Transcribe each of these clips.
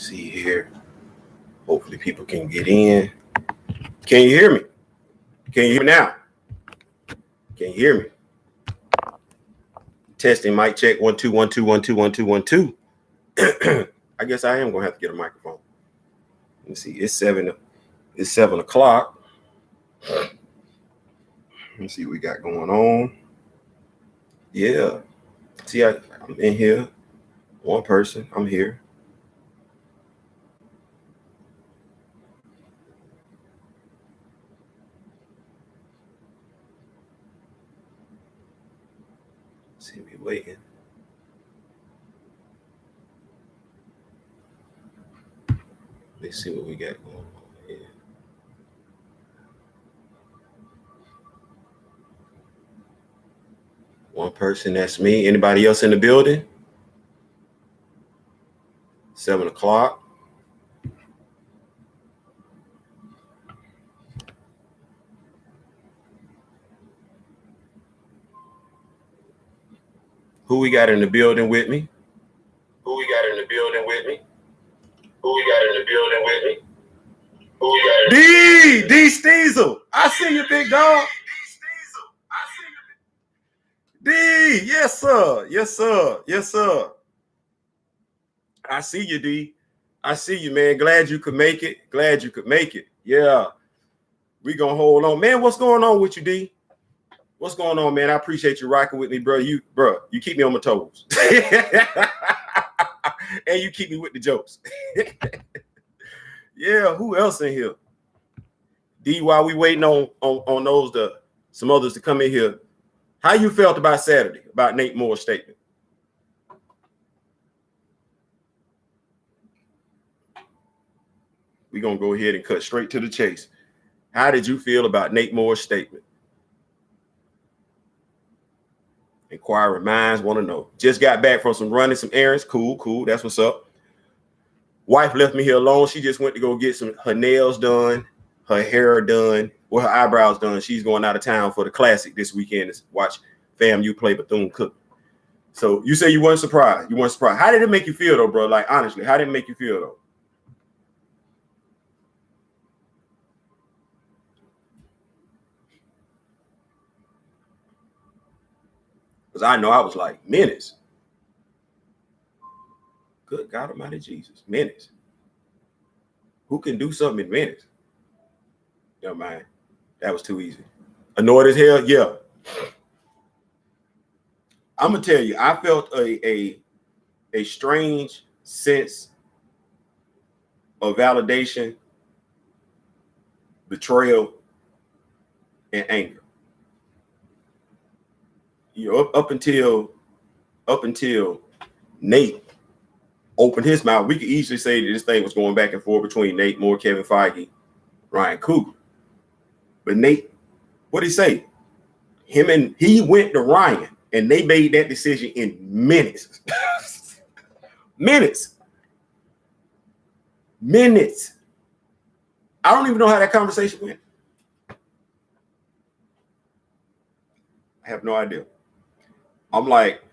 see here. Hopefully people can get in. Can you hear me? Can you hear me now? Can you hear me? Testing mic check 1 2 1 2 1 2 1 2 1 2. I guess I am gonna have to get a microphone. Let me see. It's 7 o'clock. Let me see what we got going on. Yeah. See, I'm in here. One person. I'm here. See me waiting. Let's see what we got going on here. One person, that's me. Anybody else in the building? 7 o'clock. Who we got in the building with me? Who we got in the building with me? Who we got in the building with me? Who we got in D Steezel. I see you, big dog. D, yes, sir. Yes, sir. Yes, sir. I see you, D. I see you, man. Glad you could make it. Glad you could make it. Yeah. We gonna hold on. Man, what's going on with you, D? What's going on, man? I appreciate you rocking with me, bro. You keep me on my toes. And you keep me with the jokes. Yeah, who else in here? D, while we waiting on those some others to come in here. How you felt about Saturday, about Nate Moore's statement? We're gonna go ahead and cut straight to the chase. How did you feel about Nate Moore's statement? Inquiring minds want to know. Just got back from running some errands. Cool. That's what's up. Wife left me here alone. She just went to go get her nails done, her hair done, her eyebrows done. She's going out of town for the classic this weekend to watch FAMU play Bethune-Cookman. So you say you weren't surprised. You weren't surprised. How did it make you feel, though, bro? Like, honestly, how did it make you feel, though? Because I know I was like, minutes. Good God Almighty Jesus. Minutes. Who can do something in minutes? Never mind. That was too easy. Annoyed as hell? Yeah. I'm going to tell you, I felt a strange sense of validation, betrayal, and anger. You know, up until Nate opened his mouth, we could easily say that this thing was going back and forth between Nate Moore, Kevin Feige, Ryan Coogler. But Nate, what did he say? He went to Ryan, and they made that decision in minutes. Minutes. I don't even know how that conversation went. I have no idea. I'm like,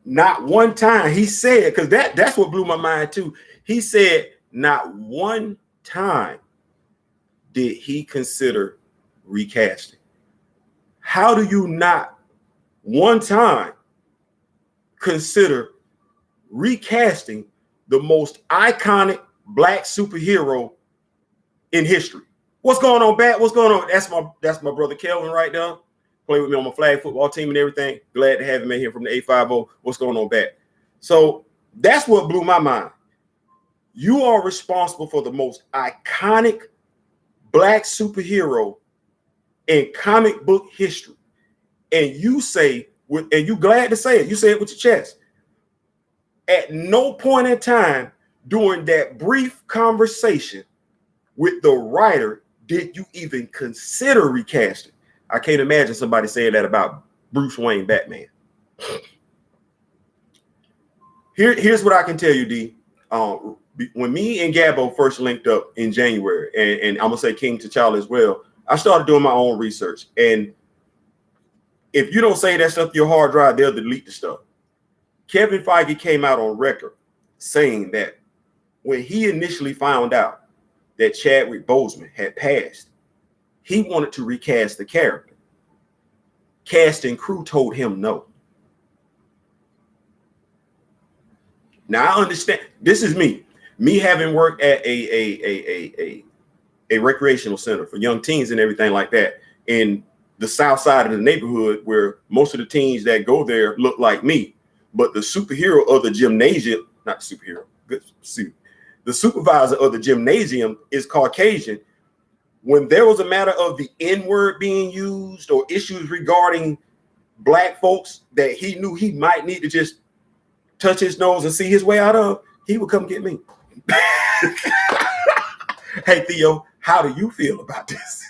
not one time he said, because that's what blew my mind too. He said not one time did he consider recasting. How do you not one time consider recasting the most iconic black superhero in history? What's going on, Bat? What's going on? That's my brother Kelvin right now. Play with me on my flag football team and everything. Glad to have him in here from the 850. What's going on, Bat? So that's what blew my mind. You are responsible for the most iconic black superhero in comic book history. And you say, and you glad to say it, you say it with your chest. At no point in time during that brief conversation with the writer did you even consider recasting. I can't imagine somebody saying that about Bruce Wayne Batman. Here's what I can tell you, D. When me and Gabbo first linked up in January, and I'm going to say King T'Challa as well, I started doing my own research. And if you don't say that stuff to your hard drive, they'll delete the stuff. Kevin Feige came out on record saying that when he initially found out that Chadwick Boseman had passed, he wanted to recast the character. Cast and crew told him no. Now I understand. This is me having worked at a recreational center for young teens and everything like that in the south side of the neighborhood, where most of the teens that go there look like me. But the superhero of the gymnasium, not superhero, good suit. The supervisor of the gymnasium is Caucasian. When there was a matter of the N-word being used or issues regarding black folks that he knew he might need to just touch his nose and see his way out of, he would come get me. Hey, Theo, how do you feel about this?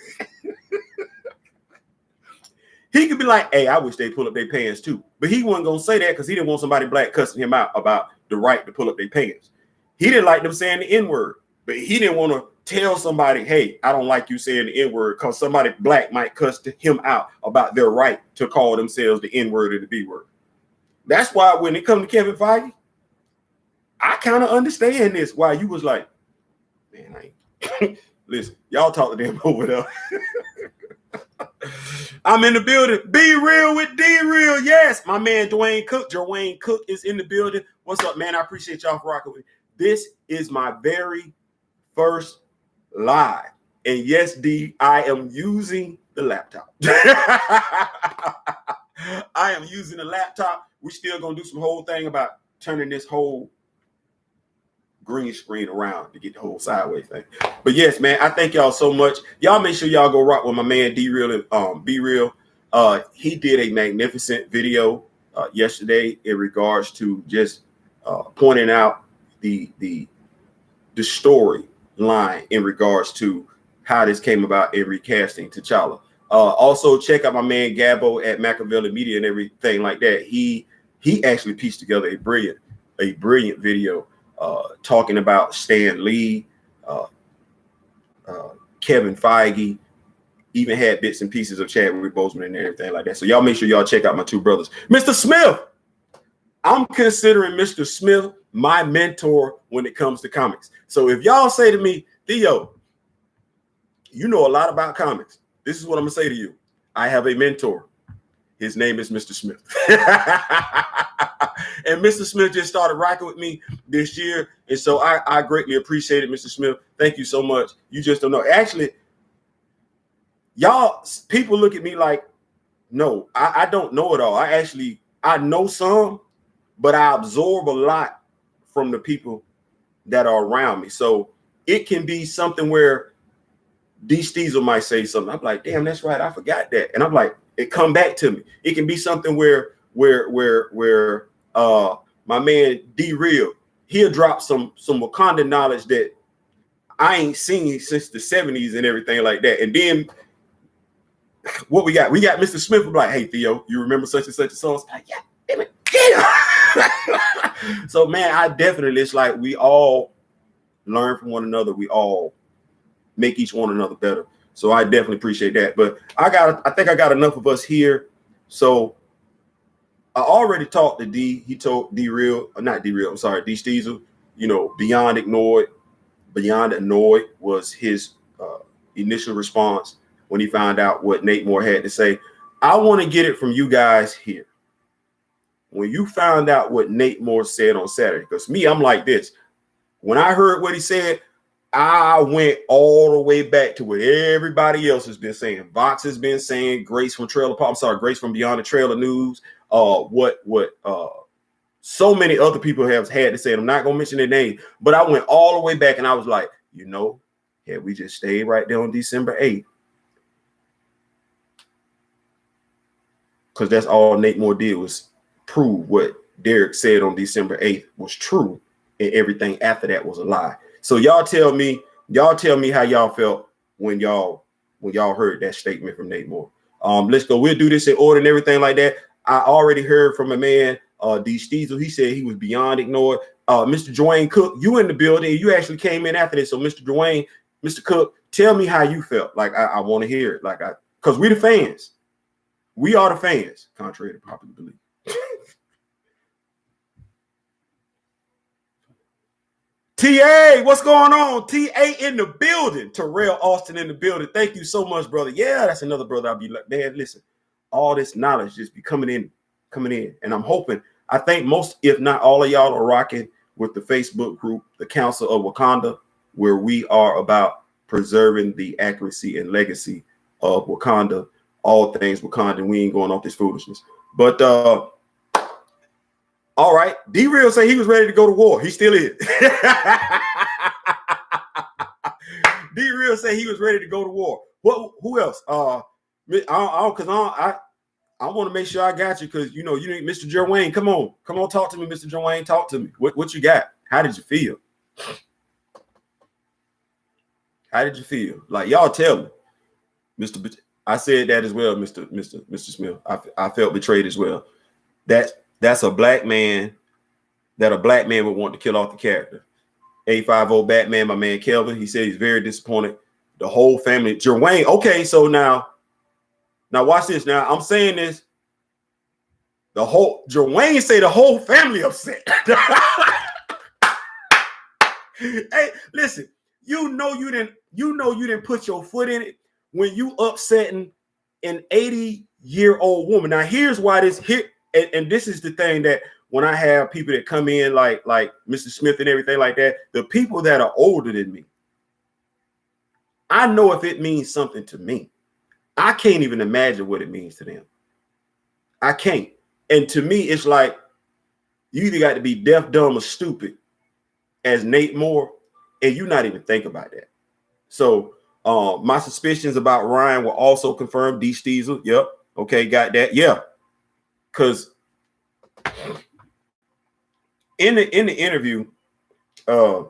He could be like, hey, I wish they pull up their pants too. But he wasn't going to say that because he didn't want somebody black cussing him out about the right to pull up their pants. He didn't like them saying the N-word, but he didn't want to tell somebody, hey, I don't like you saying the N-word, because somebody black might cuss him out about their right to call themselves the N-word or the B-word. That's why when it comes to Kevin Feige, I kind of understand this, why you was like, man, I ain't. Listen, y'all talk to them over there. I'm in the building. Be real with D-Real. Yes, my man Dwayne Cook is in the building. What's up, man? I appreciate y'all for rocking with me. This is my very first live. And yes, D, I am using the laptop. I am using the laptop. We're still going to do some whole thing about turning this whole green screen around to get the whole sideways thing. But yes, man, I thank y'all so much. Y'all make sure y'all go rock with my man D-Real and Be Real. He did a magnificent video yesterday in regards to just pointing out the storyline in regards to how this came about in Recasting T'Challa. Also check out my man Gabbo at Machiavelli Media and everything like that. He actually pieced together a brilliant video talking about Stan Lee, Kevin Feige, even had bits and pieces of Chadwick Boseman and everything like that. So y'all make sure y'all check out my two brothers. Mr. Smith, I'm considering Mr. Smith my mentor when it comes to comics. So if y'all say to me, Theo, you know a lot about comics, this is what I'm gonna say to you. I have a mentor. His name is Mr. Smith. And Mr. Smith just started rocking with me this year. And so I greatly appreciate it, Mr. Smith. Thank you so much. You just don't know. Actually, y'all, people look at me like, no, I don't know it all. I know some, but I absorb a lot from the people that are around me. So it can be something where D. Steezel might say something. I'm like, damn, that's right. I forgot that. And I'm like, it come back to me. It can be something where my man D-Real, he'll drop some Wakanda knowledge that I ain't seen since the 70s and everything like that. And then what we got? We got Mr. Smith like, hey Theo, you remember such and such a song? Like, yeah. So man, I definitely, it's like we all learn from one another. We all make each one another better. So I definitely appreciate that. But I think I got enough of us here. So I already talked to D. He told D-Real, not D-Real, I'm sorry, D. Steezel, you know, Beyond Annoyed was his initial response when he found out what Nate Moore had to say. I want to get it from you guys here. When you found out what Nate Moore said on Saturday, because me, I'm like this. When I heard what he said, I went all the way back to what everybody else has been saying. Vox has been saying, Grace from Grace from Beyond the Trailer News. What so many other people have had to say. I'm not gonna mention their name, but I went all the way back and I was like, you know, yeah, we just stayed right there on December 8th. Because that's all Nate Moore did was prove what Derek said on December 8th was true, and everything after that was a lie. So y'all tell me how y'all felt when y'all heard that statement from Nate Moore. Let's go. We'll do this in order and everything like that. I already heard from a man, D. Steezel. He said he was beyond ignored. Mr. Dwayne Cook, you in the building. You actually came in after this. So Mr. Cook, tell me how you felt. Like I want to hear it. Because we the fans. We are the fans, contrary to popular belief. TA, what's going on? TA in the building. Terrell Austin in the building. Thank you so much, brother. Yeah, that's another brother. I'll be like, man, listen, all this knowledge just be coming in. And I'm hoping, I think most, if not all of y'all are rocking with the Facebook group, the Council of Wakanda, where we are about preserving the accuracy and legacy of Wakanda, all things Wakanda. We ain't going off this foolishness. But all right, D-Real say he was ready to go to war. He still is. D-Real say he was ready to go to war. What? Who else? I want to make sure I got you, because you need Mr. Jerwayne. Come on, talk to me, Mr. Jerwayne. Talk to me. What you got? How did you feel? How did you feel? Like, y'all tell me, Mr. I said that as well, Mr. Smith. I felt betrayed as well. That's a black man that a black man would want to kill off the character. 850 Batman, my man Kelvin. He said he's very disappointed. The whole family. Jerwayne. Okay, so now watch this. Now I'm saying this. Jerwayne say the whole family upset. Hey, listen. You know you didn't put your foot in it when you upsetting an 80-year-old woman. Now here's why this here. And this is the thing that when I have people that come in like Mr. Smith and everything like that, the people that are older than me, I know if it means something to me. I can't even imagine what it means to them. I can't. And to me, it's like you either got to be deaf, dumb, or stupid as Nate Moore, and you not even think about that. So my suspicions about Ryan were also confirmed. D. Steezel, yep. Okay, got that. Yeah. Because in the interview, and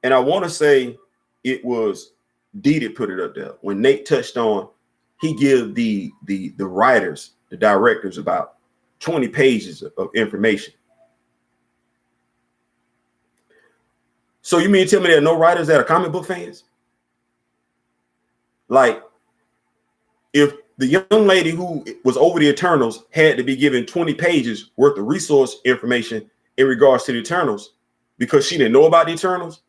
I want to say it was Dee that put it up there. When Nate touched on, he give the writers, the directors, about 20 pages of information. So you mean to tell me there are no writers that are comic book fans? Like, if the young lady who was over the Eternals had to be given 20 pages worth of resource information in regards to the Eternals because she didn't know about the Eternals,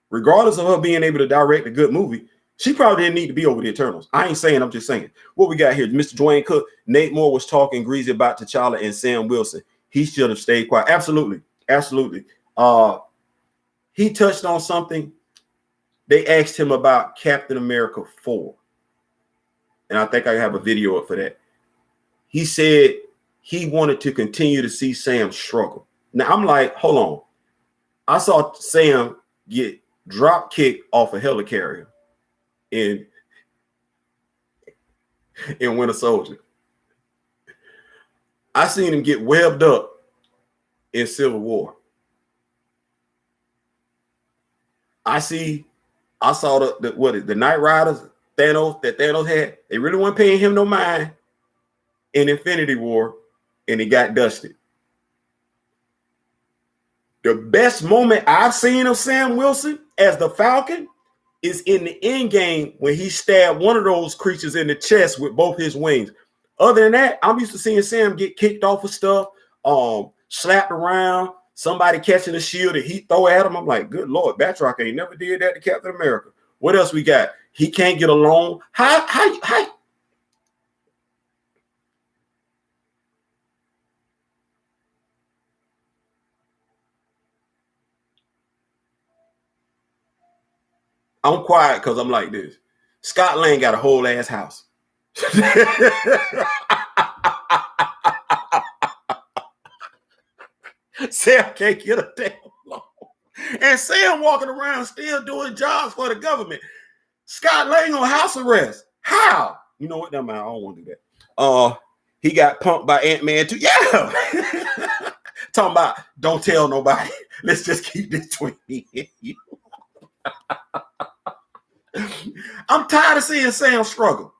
regardless of her being able to direct a good movie, she probably didn't need to be over the Eternals. I ain't saying, I'm just saying. What we got here, Mr. Dwayne Cook, Nate Moore was talking greasy about T'Challa and Sam Wilson. He should have stayed quiet. Absolutely. Absolutely. He touched on something. They asked him about Captain America 4. And I think I have a video up for that. He said he wanted to continue to see Sam struggle. Now I'm like, hold on. I saw Sam get drop kicked off a helicarrier in Winter Soldier. I seen him get webbed up in Civil War. I saw the Knight Riders Thanos had. They really weren't paying him no mind in Infinity War, and he got dusted. The best moment I've seen of Sam Wilson as the Falcon is in the end game when he stabbed one of those creatures in the chest with both his wings. Other than that, I'm used to seeing Sam get kicked off of stuff, slapped around, somebody catching a shield that he throw at him. I'm like, good Lord, Batroc ain't never did that to Captain America. What else we got? He can't get along. How? I'm quiet because I'm like this. Scott Lang got a whole ass house. Sam can't get a damn loan. And Sam walking around still doing jobs for the government. Scott Lang on house arrest. How? You know what? Never mind. I don't want to do that. He got punked by Ant-Man too. Yeah. Talking about don't tell nobody. Let's just keep this between me and you. I'm tired of seeing Sam struggle.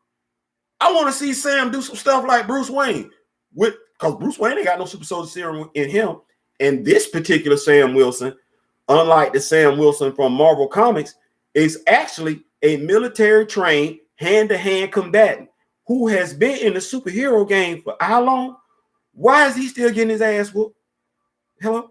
I want to see Sam do some stuff like Bruce Wayne, because Bruce Wayne ain't got no super soldier serum in him. And this particular Sam Wilson, unlike the Sam Wilson from Marvel Comics, is actually a military trained hand-to-hand combatant who has been in the superhero game for how long? Why is he still getting his ass whooped? Hello?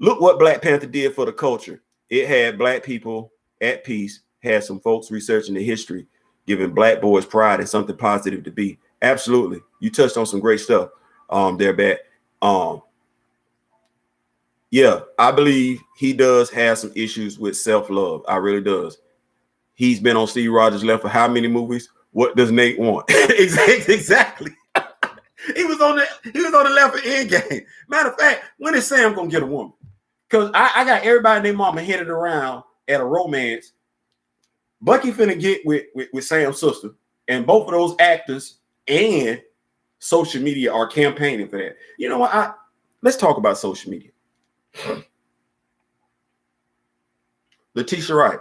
Look what Black Panther did for the culture. It had Black people at peace, had some folks researching the history, giving Black boys pride and something positive to be. Absolutely. You touched on some great stuff there, Bat. Yeah, I believe he does have some issues with self-love. I really does. He's been on Steve Rogers' left for how many movies? What does Nate want? Exactly. He was on the left for Endgame. Matter of fact, when is Sam gonna get a woman? Because I got everybody and their mama headed around at a romance. Bucky finna get with Sam's sister, and both of those actors and social media are campaigning for that. You know what? Let's talk about social media. Letitia Wright.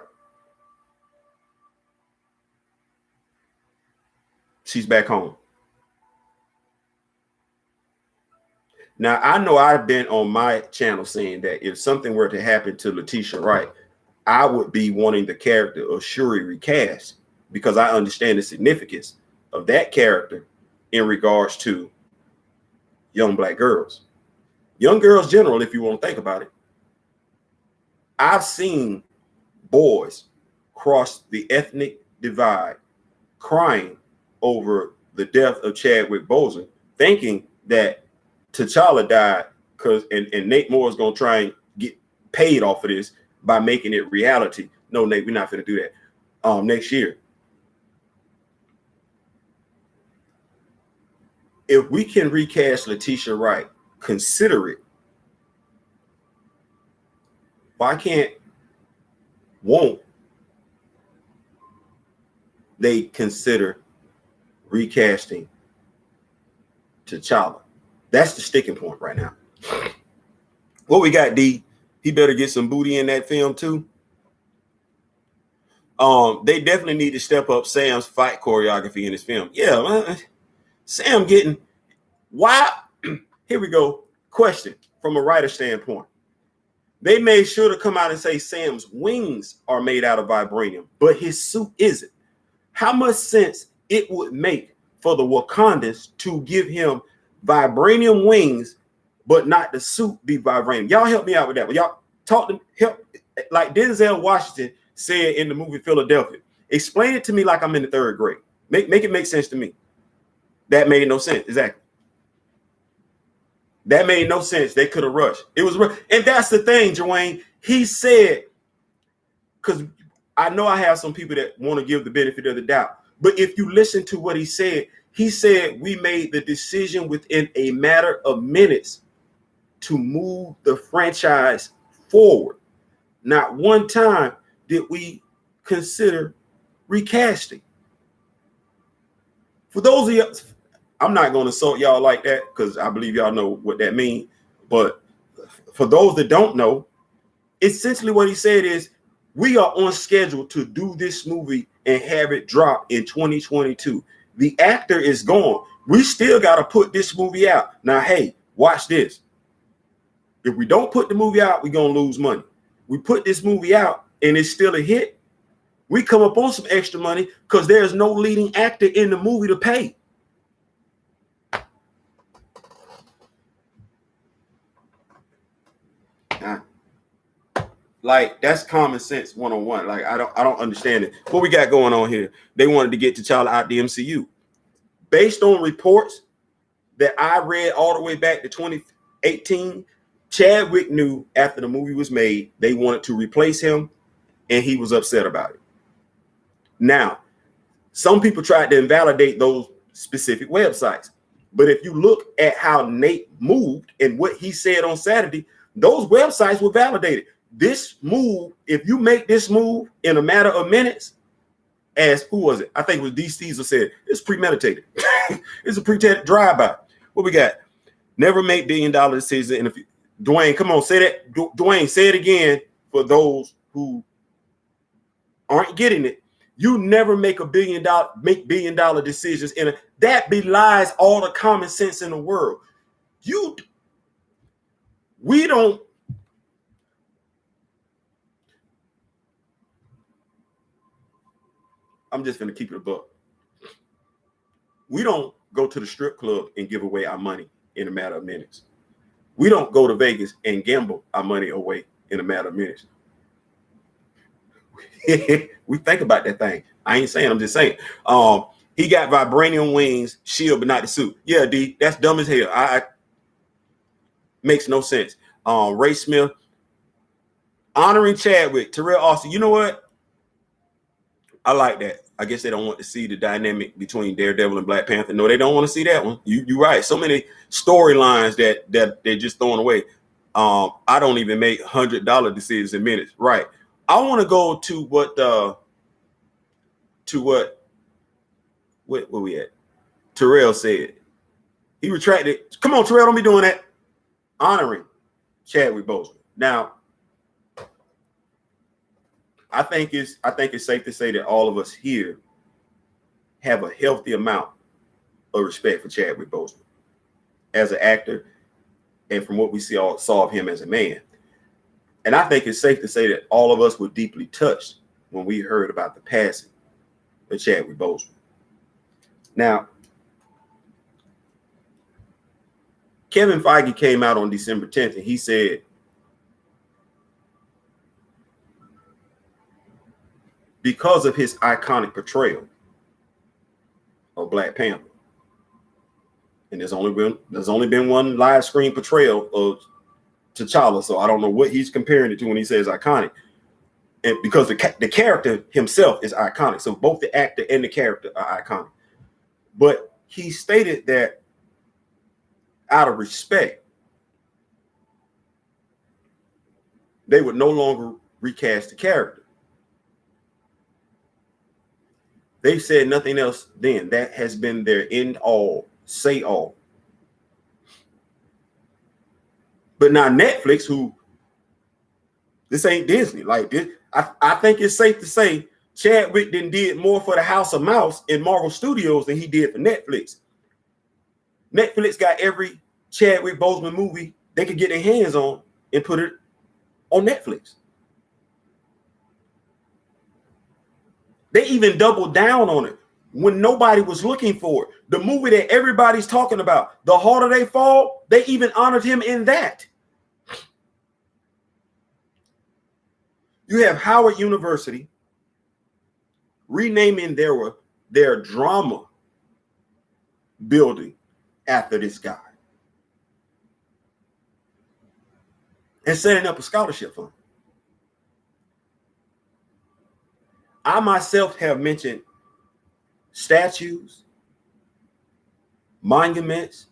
She's back home. Now, I know I've been on my channel saying that if something were to happen to Letitia Wright, I would be wanting the character of Shuri recast because I understand the significance of that character in regards to young Black girls. Young girls general, if you want to think about it. I've seen boys cross the ethnic divide crying over the death of Chadwick Boseman, thinking that T'Challa died because and Nate Moore is going to try and get paid off of this by making it reality. No, Nate, we're not going to do that next year. If we can recast Letitia Wright, consider it. Won't they consider recasting T'Challa? That's the sticking point right now. What we got, D? He better get some booty in that film too. They definitely need to step up Sam's fight choreography in this film. Yeah, Sam getting why? Here we go. Question from a writer standpoint. They made sure to come out and say Sam's wings are made out of vibranium, but his suit isn't. How much sense it would make for the Wakandans to give him vibranium wings, but not the suit be vibranium? Y'all help me out with that. But y'all talk to help, like Denzel Washington said in the movie Philadelphia. Explain it to me like I'm in the third grade. Make it make sense to me. That made no sense. Exactly. That made no sense. They could have rushed. It was, and that's the thing, Joanne. He said, because I know I have some people that want to give the benefit of the doubt, but if you listen to what he said we made the decision within a matter of minutes to move the franchise forward. Not one time did we consider recasting. For those of you, I'm not going to insult y'all like that because I believe y'all know what that means. But for those that don't know, essentially what he said is we are on schedule to do this movie and have it drop in 2022. The actor is gone. We still got to put this movie out. Now, hey, watch this. If we don't put the movie out, we're going to lose money. We put this movie out and it's still a hit. We come up on some extra money because there's no leading actor in the movie to pay. Like, that's common sense 101. Like, I don't understand it. What we got going on here? They wanted to get T'Challa out the MCU. Based on reports that I read all the way back to 2018, Chadwick knew after the movie was made, they wanted to replace him, and he was upset about it. Now, some people tried to invalidate those specific websites. But if you look at how Nate moved and what he said on Saturday, those websites were validated. This move, if you make this move in a matter of minutes, as who was it? I think it was D. Caesar said, it's premeditated. It's a premeditated drive-by. What we got? Never make $1 billion decisions. And if Dwayne, come on, say that. Dwayne, say it again for those who aren't getting it. You never make $1 billion decisions. That belies all the common sense in the world. We don't. I'm just going to keep it a buck. We don't go to the strip club and give away our money in a matter of minutes. We don't go to Vegas and gamble our money away in a matter of minutes. We think about that thing. I ain't saying, I'm just saying. He got vibranium wings, shield, but not the suit. Yeah, D, that's dumb as hell. I makes no sense. Ray Smith honoring Chadwick, Terrell Austin. You know what? I like that. I guess they don't want to see the dynamic between Daredevil and Black Panther. No, they don't want to see that one. You're right. So many storylines that they're just throwing away. I don't even make $100 decisions in minutes. Right. I want to go to what we at? Terrell said. He retracted. Come on, Terrell, don't be doing that. Honoring Chadwick Boseman. Now, I think it's safe to say that all of us here have a healthy amount of respect for Chadwick Boseman as an actor, and from what we saw of him as a man. And I think it's safe to say that all of us were deeply touched when we heard about the passing of Chadwick Boseman. Now, Kevin Feige came out on December 10th and he said, because of his iconic portrayal of Black Panther, and there's only been one live screen portrayal of T'Challa, so I don't know what he's comparing it to when he says iconic. And because the character himself is iconic, so both the actor and the character are iconic. But he stated that out of respect, they would no longer recast the character. They said nothing else then. That has been their end all, say all. But now Netflix, this ain't Disney. Like this, I think it's safe to say Chadwick did more for the House of Mouse in Marvel Studios than he did for Netflix. Netflix got every Chadwick Boseman movie they could get their hands on and put it on Netflix. They even doubled down on it when nobody was looking for it. The movie that everybody's talking about, The Harder They Fall, they even honored him in that. You have Howard University renaming their drama building after this guy and setting up a scholarship fund. I myself have mentioned statues, monuments,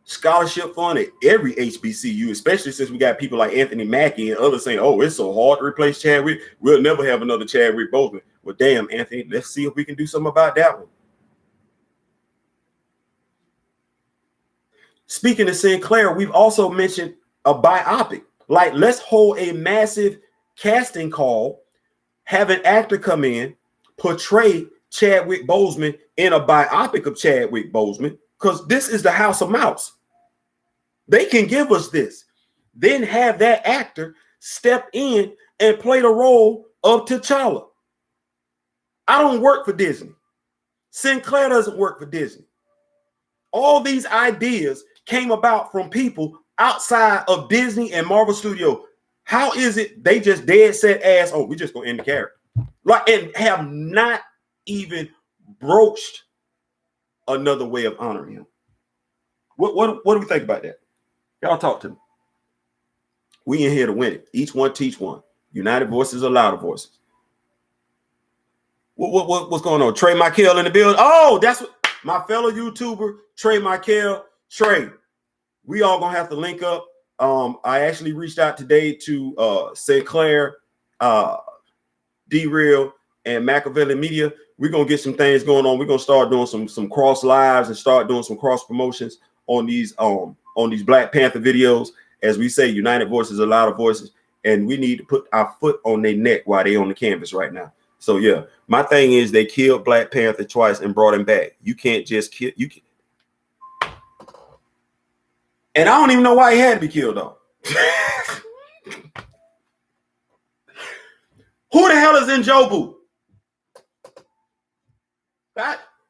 scholarship fund at every HBCU, especially since we got people like Anthony Mackie and others saying, oh, it's so hard to replace Chadwick. We'll never have another Chadwick Boseman. Well, damn, Anthony, let's see if we can do something about that one. Speaking of Sinclair, we've also mentioned a biopic. Like, let's hold a massive casting call, have an actor come in, portray Chadwick Boseman in a biopic of Chadwick Boseman, because this is the House of Mouse. They can give us this. Then have that actor step in and play the role of T'Challa. I don't work for Disney. Sinclair doesn't work for Disney. All these ideas came about from people outside of Disney and Marvel Studios. How is it they just dead set ass, oh, we just gonna end the character? Like, and have not even broached another way of honoring him. What do we think about that? Y'all talk to me. We in here to win it. Each one teach one. United voices are louder voices. What's going on? Trey Michael in the building. Oh, that's what my fellow YouTuber, Trey Michael. Trey, we all gonna have to link up. I actually reached out today to Sinclair, D-Real, and Machiavelli Media. We're gonna get some things going on. We're gonna start doing some cross lives and start doing some cross promotions on these Black Panther videos. As we say, united voices are louder voices, and we need to put our foot on their neck while they on the canvas right now. So yeah, my thing is they killed Black Panther twice and brought him back. You can't just kill you. And I don't even know why he had to be killed though. Who the hell is in Jobu?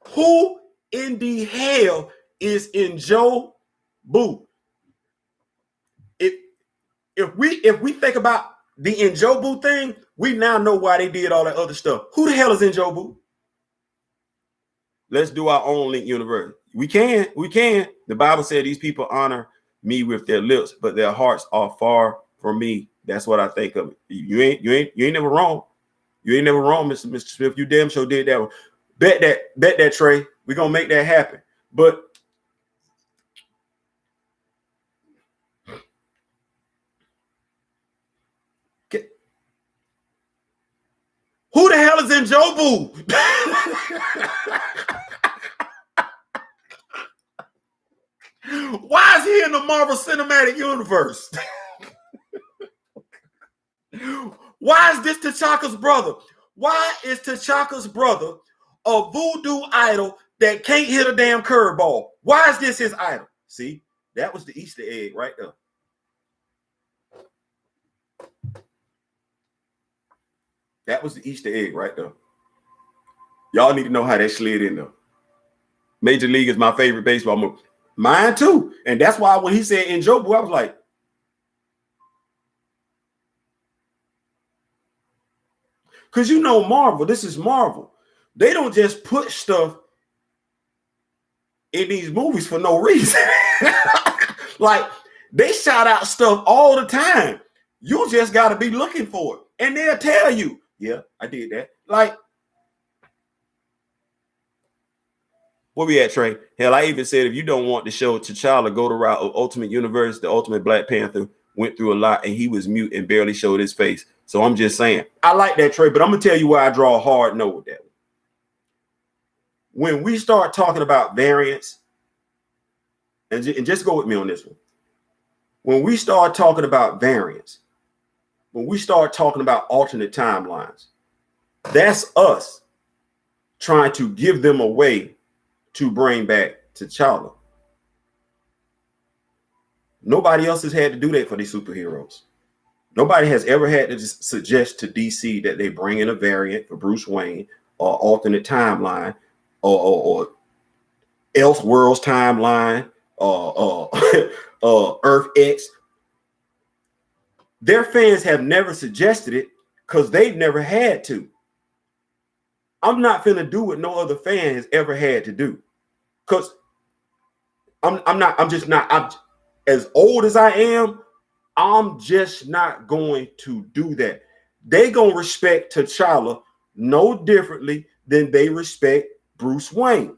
Who in the hell is in Joe Boo. If we think about the Njobu thing, we now know why they did all that other stuff. Who the hell is Njobu? Let's do our own link universe. We can. The Bible said these people honor me with their lips, but their hearts are far from me. That's what I think of it. You ain't never wrong. You ain't never wrong, Mr. Smith. You damn sure did that one. Bet that, Trey. We're gonna make that happen. But who the hell is Njobu? Why is he in the Marvel Cinematic Universe? Why is this T'Chaka's brother? Why is T'Chaka's brother a voodoo idol that can't hit a damn curveball? Why is this his idol? See, that was the Easter egg right there. That was the Easter egg right there. Y'all need to know how that slid in there. Major League is my favorite baseball movie. Mine too. And that's why when he said Njobu, I was like, because you know Marvel, this is Marvel. They don't just put stuff in these movies for no reason. Like, they shout out stuff all the time. You just got to be looking for it. And they'll tell you, yeah, I did that. Like, where we at, Trey? Hell, I even said if you don't want to show T'Challa go the route of Ultimate Universe, the Ultimate Black Panther went through a lot and he was mute and barely showed his face. So I'm just saying, I like that, Trey, but I'm going to tell you where I draw a hard no with that. When we start talking about variants, and just go with me on this one. When we start talking about variants, when we start talking about alternate timelines, that's us trying to give them a way to bring back T'Challa. Nobody else has had to do that for these superheroes. Nobody has ever had to just suggest to DC that they bring in a variant for Bruce Wayne or alternate timeline or Elseworlds timeline or Earth X. Their fans have never suggested it because they've never had to. I'm not finna do what no other fan has ever had to do. Because I'm as old as I am, I'm just not going to do that. They gonna respect T'Challa no differently than they respect Bruce Wayne.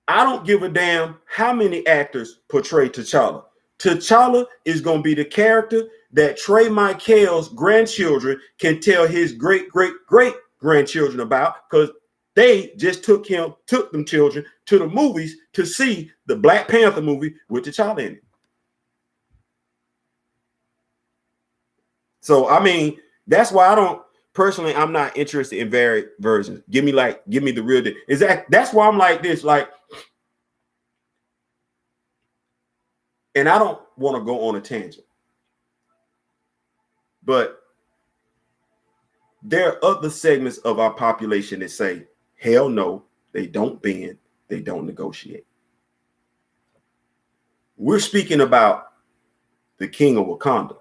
I don't give a damn how many actors portray T'Challa. T'Challa is gonna be the character that Trey Michael's grandchildren can tell his great grandchildren about, because they just took them children to the movies to see the Black Panther movie with T'Challa in it. So, I mean, that's why I'm not interested in varied versions. Give me the real deal. That's why I'm like this, like, and I don't want to go on a tangent, but there are other segments of our population that say, hell no, they don't bend, they don't negotiate. We're speaking about the King of Wakanda.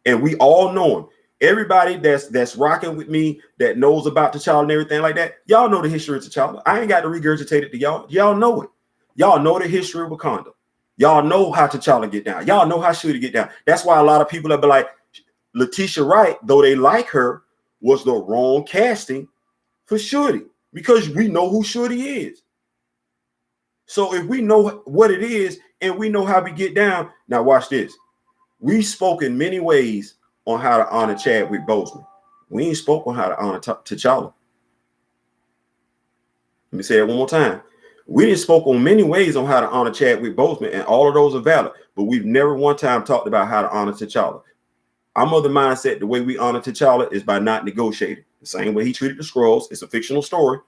And we all know him. Everybody that's rocking with me, that knows about T'Challa and everything like that, y'all know the history of T'Challa. I ain't got to regurgitate it to y'all. Y'all know it. Y'all know the history of Wakanda. Y'all know how T'Challa get down. Y'all know how Shuri get down. That's why a lot of people have been like, Letitia Wright, though they like her, was the wrong casting for Shuri, because we know who Shuri is. So if we know what it is and we know how we get down, now watch this. We spoke in many ways on how to honor Chadwick Boseman. We ain't spoke on how to honor T'Challa. Let me say that one more time. We didn't spoke on many ways on how to honor Chadwick Boseman, and all of those are valid, but we've never one time talked about how to honor T'Challa. I'm of the mindset the way we honor T'Challa is by not negotiating. The same way he treated the Skrulls, it's a fictional story.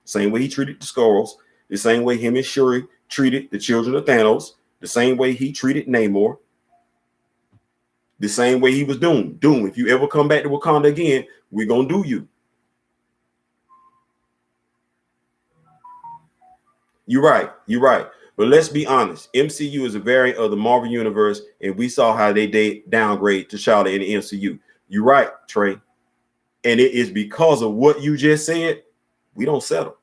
The same way he treated the Skrulls, the same way him and Shuri treated the children of Thanos, the same way he treated Namor, the same way he was Doom. Doom, if you ever come back to Wakanda again, we're going to do you. You're right. But let's be honest, MCU is a variant of the Marvel Universe, and we saw how they downgrade T'Challa in the MCU. You're right, Trey. And it is because of what you just said, we don't settle.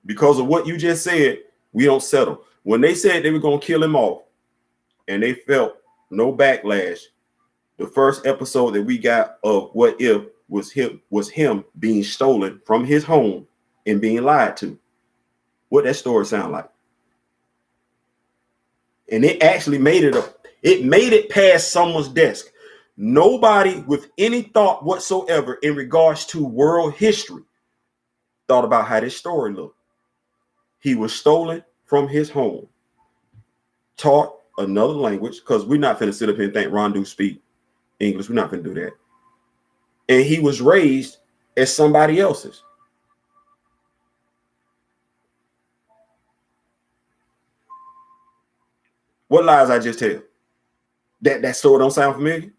Because of what you just said, we don't settle. When they said they were going to kill him off, and they felt no backlash, the first episode that we got of What If was him being stolen from his home and being lied to. What that story sound like? And it actually made it past someone's desk. Nobody with any thought whatsoever in regards to world history thought about how this story looked. He was stolen from his home, taught another language, because we're not finna sit up here and think Rondu speak English. We're not finna do that. And he was raised as somebody else's. What lies I just tell? That story don't sound familiar?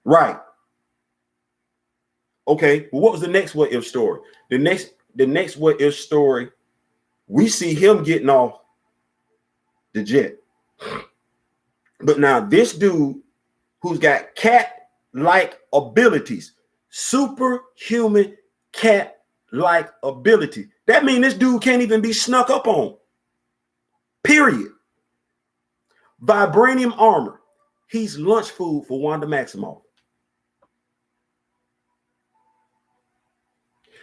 Right. Okay, well, what was the next What If story? The next What If story, we see him getting off the jet. But now this dude who's got cat-like abilities, superhuman cat-like ability. That means this dude can't even be snuck up on. Period. Vibranium armor. He's lunch food for Wanda Maximoff.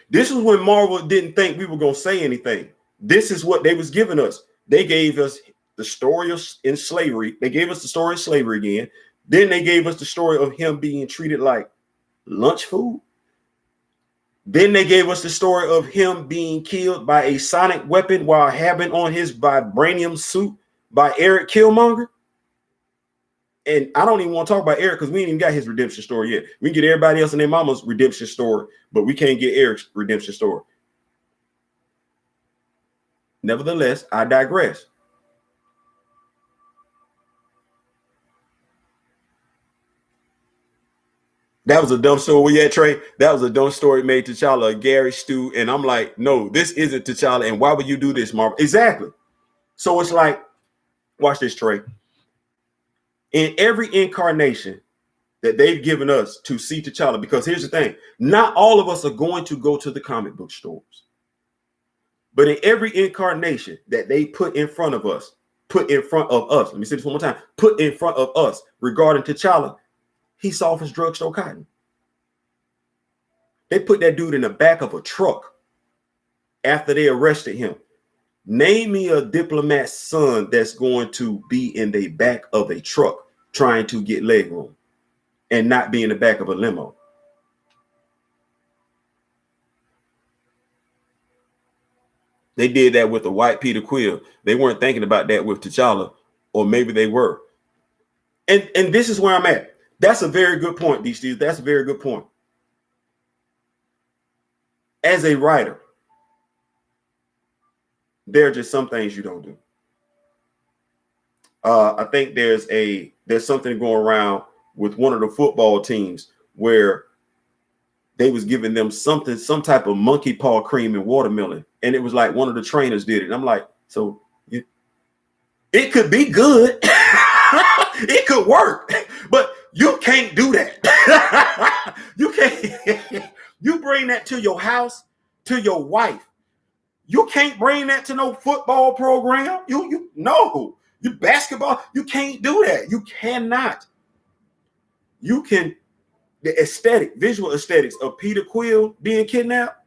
This is when Marvel didn't think we were going to say anything. This is what they was giving us. They gave us the story of in slavery. They gave us the story of slavery again. Then they gave us the story of him being treated like lunch food. Then they gave us the story of him being killed by a sonic weapon while having on his vibranium suit by Eric Killmonger. And I don't even want to talk about Eric because we ain't even got his redemption story yet. We can get everybody else and their mama's redemption story, but we can't get Eric's redemption story. Nevertheless, I digress. That was a dumb story. Where you at, Trey? That was a dumb story made T'Challa, Gary, Stu, and I'm like, no, this isn't T'Challa, and why would you do this, Marvel? Exactly. So it's like, watch this, Trey. In every incarnation that they've given us to see T'Challa, because here's the thing, not all of us are going to go to the comic book stores. But in every incarnation that they put in front of us, let me say this one more time, put in front of us regarding T'Challa, he soft as drugstore cotton. They put that dude in the back of a truck after they arrested him. Name me a diplomat's son that's going to be in the back of a truck trying to get leg room and not be in the back of a limo. They did that with the white Peter Quill. They weren't thinking about that with T'Challa, or maybe they were. And this is where I'm at. That's a very good point, D. Steve. That's a very good point. As a writer, there are just some things you don't do. I think there's something going around with one of the football teams where they was giving them some type of monkey paw cream and watermelon, and it was like one of the trainers did it. And I'm like, so it could be good, it could work, but you can't do that. You can't. You bring that to your house, to your wife. You can't bring that to no football program. No. You basketball, you can't do that. You cannot. You can, the visual aesthetics of Peter Quill being kidnapped,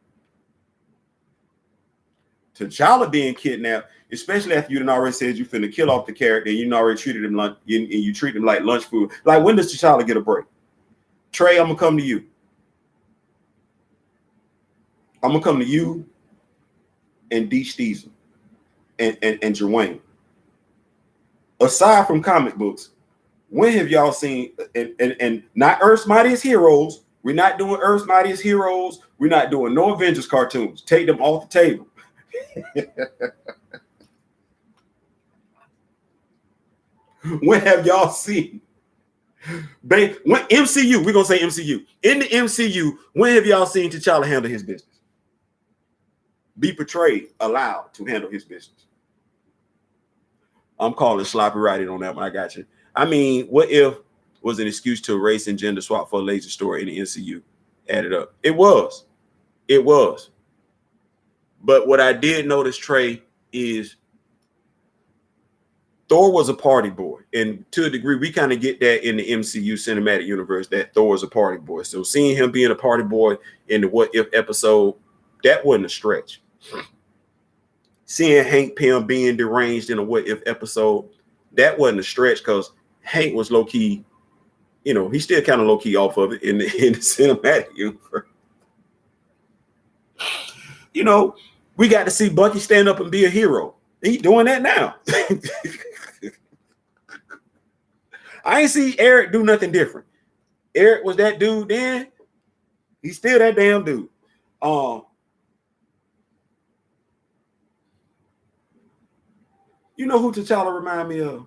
T'Challa being kidnapped, especially after you done already said you finna kill off the character and you already treated him like, and you treat him like lunch food. Like, when does T'Challa get a break? Trey, I'm gonna come to you. I'm gonna come to you and D. Steezen and Jerwayne. Aside from comic books, when have y'all seen, and not Earth's Mightiest Heroes, we're not doing Earth's Mightiest Heroes, we're not doing no Avengers cartoons. Take them off the table. When have y'all seen, when MCU, we're going to say MCU. In the MCU, when have y'all seen T'Challa handle his business? be portrayed, allowed to handle his business. I'm calling sloppy writing on that one. I got you. I mean, what if was an excuse to erase and gender swap for a laser story in the MCU? Added up. It was. It was. But what I did notice, Trey, is Thor was a party boy. And to a degree, we kind of get that in the MCU cinematic universe, that Thor is a party boy. So seeing him being a party boy in the What If episode, that wasn't a stretch. Seeing Hank Pym being deranged in a What If episode, that wasn't a stretch because Hank was low-key, you know, he's still kind of low-key off of it in the cinematic universe. You know, we got to see Bucky stand up and be a hero. He's doing that now. I ain't see Eric do nothing different. Eric was that dude then. He's still that damn dude. You know who T'Challa remind me of?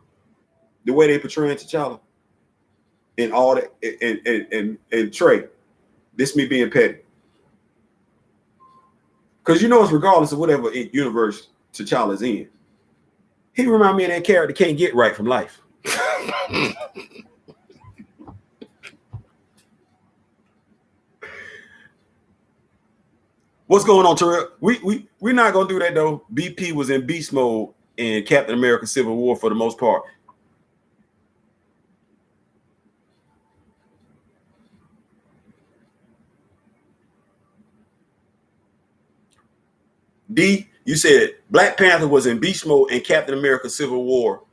The way they portraying T'Challa. And all that. And Trey, this me being petty. Because you know it's regardless of whatever universe T'Challa's in. He remind me of that character can't get right from life. What's going on, Terrell? We're not gonna do that though. BP was in beast mode in Captain America Civil War for the most part. D, you said Black Panther was in beast mode in Captain America Civil War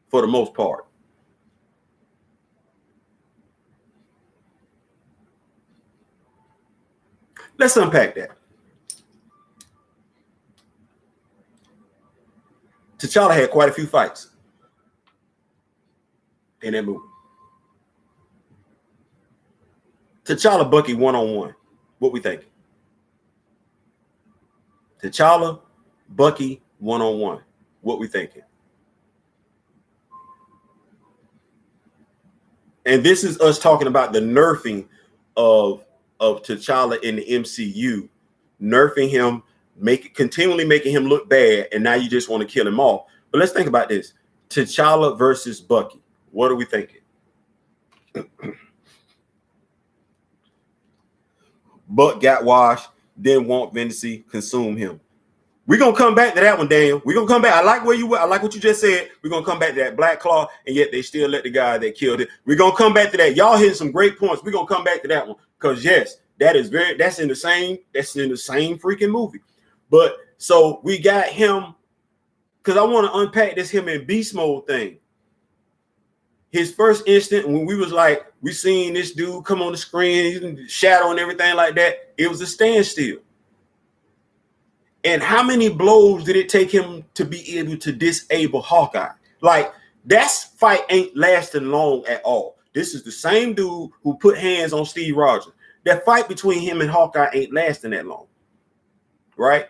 for the most part. Let's unpack that. T'Challa had quite a few fights in that movie. T'Challa Bucky one-on-one. What we think? T'Challa Bucky one-on-one. What we thinking? And this is us talking about the nerfing of T'Challa in the MCU, nerfing him, continually making him look bad, and now you just want to kill him off. But let's think about this. T'Challa versus Bucky. What are we thinking? Buck got washed, didn't want Vinci, consume him. We're gonna come back to that one, Daniel. We're gonna come back. I like where you were. I like what you just said. We're gonna come back to that Black Claw, and yet they still let the guy that killed it. We're gonna come back to that. Y'all hitting some great points. We're gonna come back to that one. Because yes, that's in the same freaking movie. But so we got him, because I want to unpack this him in beast mode thing. His first instant when we was like, we seen this dude come on the screen, shadow and everything like that, it was a standstill. And how many blows did it take him to be able to disable Hawkeye? Like, that fight ain't lasting long at all. This is the same dude who put hands on Steve Rogers. That fight between him and Hawkeye ain't lasting that long. Right?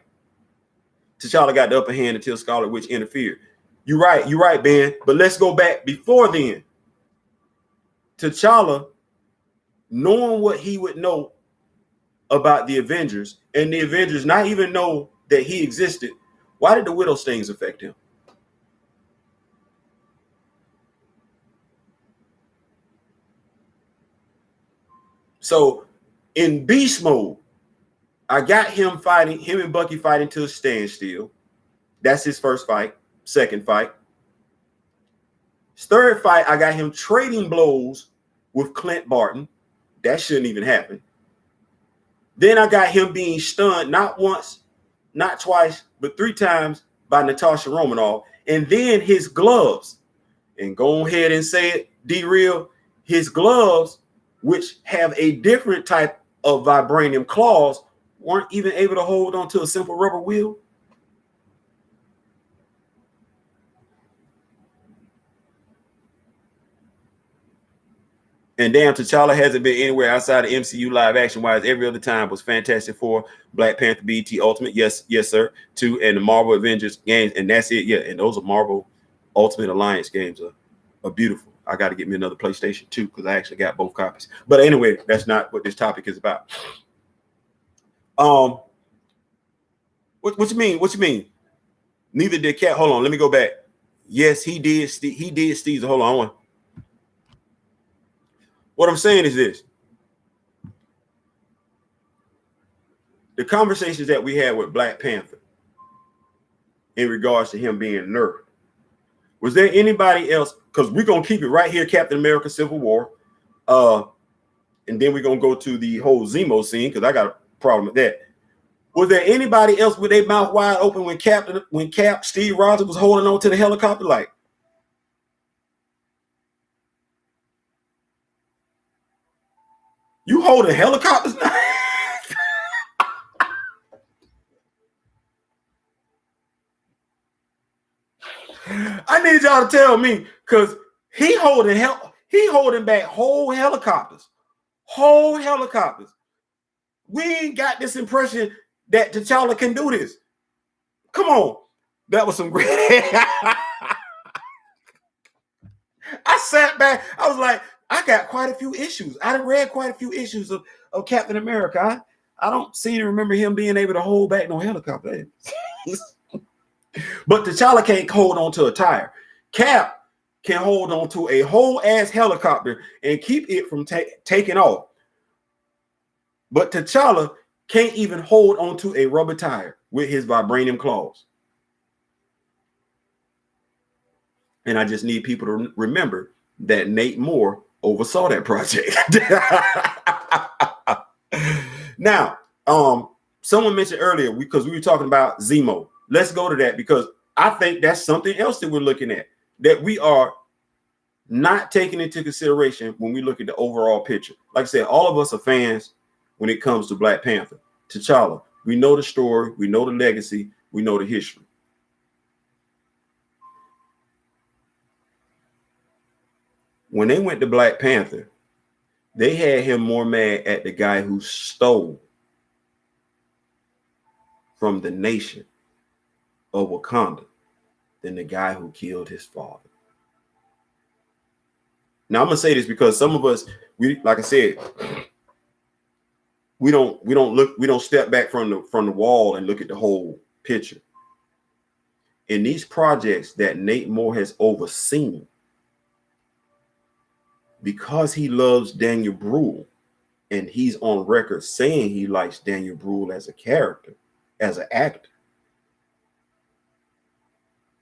T'Challa got the upper hand until Scarlet Witch interfered. You're right, Ben. But let's go back before then. T'Challa, knowing what he would know about the Avengers, and the Avengers not even know that he existed, why did the Widow Stings affect him? So in beast mode, I got him and Bucky fighting to a standstill. That's his first fight. Second fight. His third fight, I got him trading blows with Clint Barton. That shouldn't even happen. Then I got him being stunned not once, not twice, but 3 times by Natasha Romanoff. And then his gloves, and go ahead and say it, D-Real, his gloves, which have a different type of vibranium claws, weren't even able to hold onto a simple rubber wheel. And damn, T'Challa hasn't been anywhere outside of MCU live action wise. Every other time was Fantastic Four, Black Panther, BT Ultimate, yes sir, 2, and the Marvel Avengers games, and that's it. Yeah, and those are Marvel Ultimate Alliance games are beautiful. I got to get me another PlayStation 2 because I actually got both copies. But anyway, that's not what this topic is about. What you mean? What you mean? Neither did Cap. Hold on, let me go back. Yes, he did. He did Steve. Hold on. What I'm saying is this. The conversations that we had with Black Panther in regards to him being nerfed, was there anybody else? Because we're going to keep it right here, Captain America Civil War. And then we're going to go to the whole Zemo scene because I got a problem with that. Was there anybody else with their mouth wide open when Cap Steve Rogers was holding on to the helicopter? Like, you holding helicopters now? I need y'all to tell me, because he holding back whole helicopters. We ain't got this impression that T'Challa can do this. Come on. That was some great. I sat back. I was like, I got quite a few issues. I done read quite a few issues of Captain America. I don't seem to remember him being able to hold back no helicopter. But T'Challa can't hold on to a tire. Cap can hold on to a whole ass helicopter and keep it from taking off. But T'Challa can't even hold on to a rubber tire with his vibranium claws. And I just need people to remember that Nate Moore oversaw that project. Now, someone mentioned earlier, because we were talking about Zemo. Let's go to that, because I think that's something else that we're looking at, that we are not taking into consideration when we look at the overall picture. Like I said, all of us are fans when it comes to Black Panther. T'Challa, we know the story, we know the legacy, we know the history. When they went to Black Panther, they had him more mad at the guy who stole from the nation of Wakanda than the guy who killed his father. Now I'm gonna say this because some of us, like I said, we don't step back from the wall and look at the whole picture. In these projects that Nate Moore has overseen, because he loves Daniel Bruhl, and he's on record saying he likes Daniel Bruhl as a character, as an actor,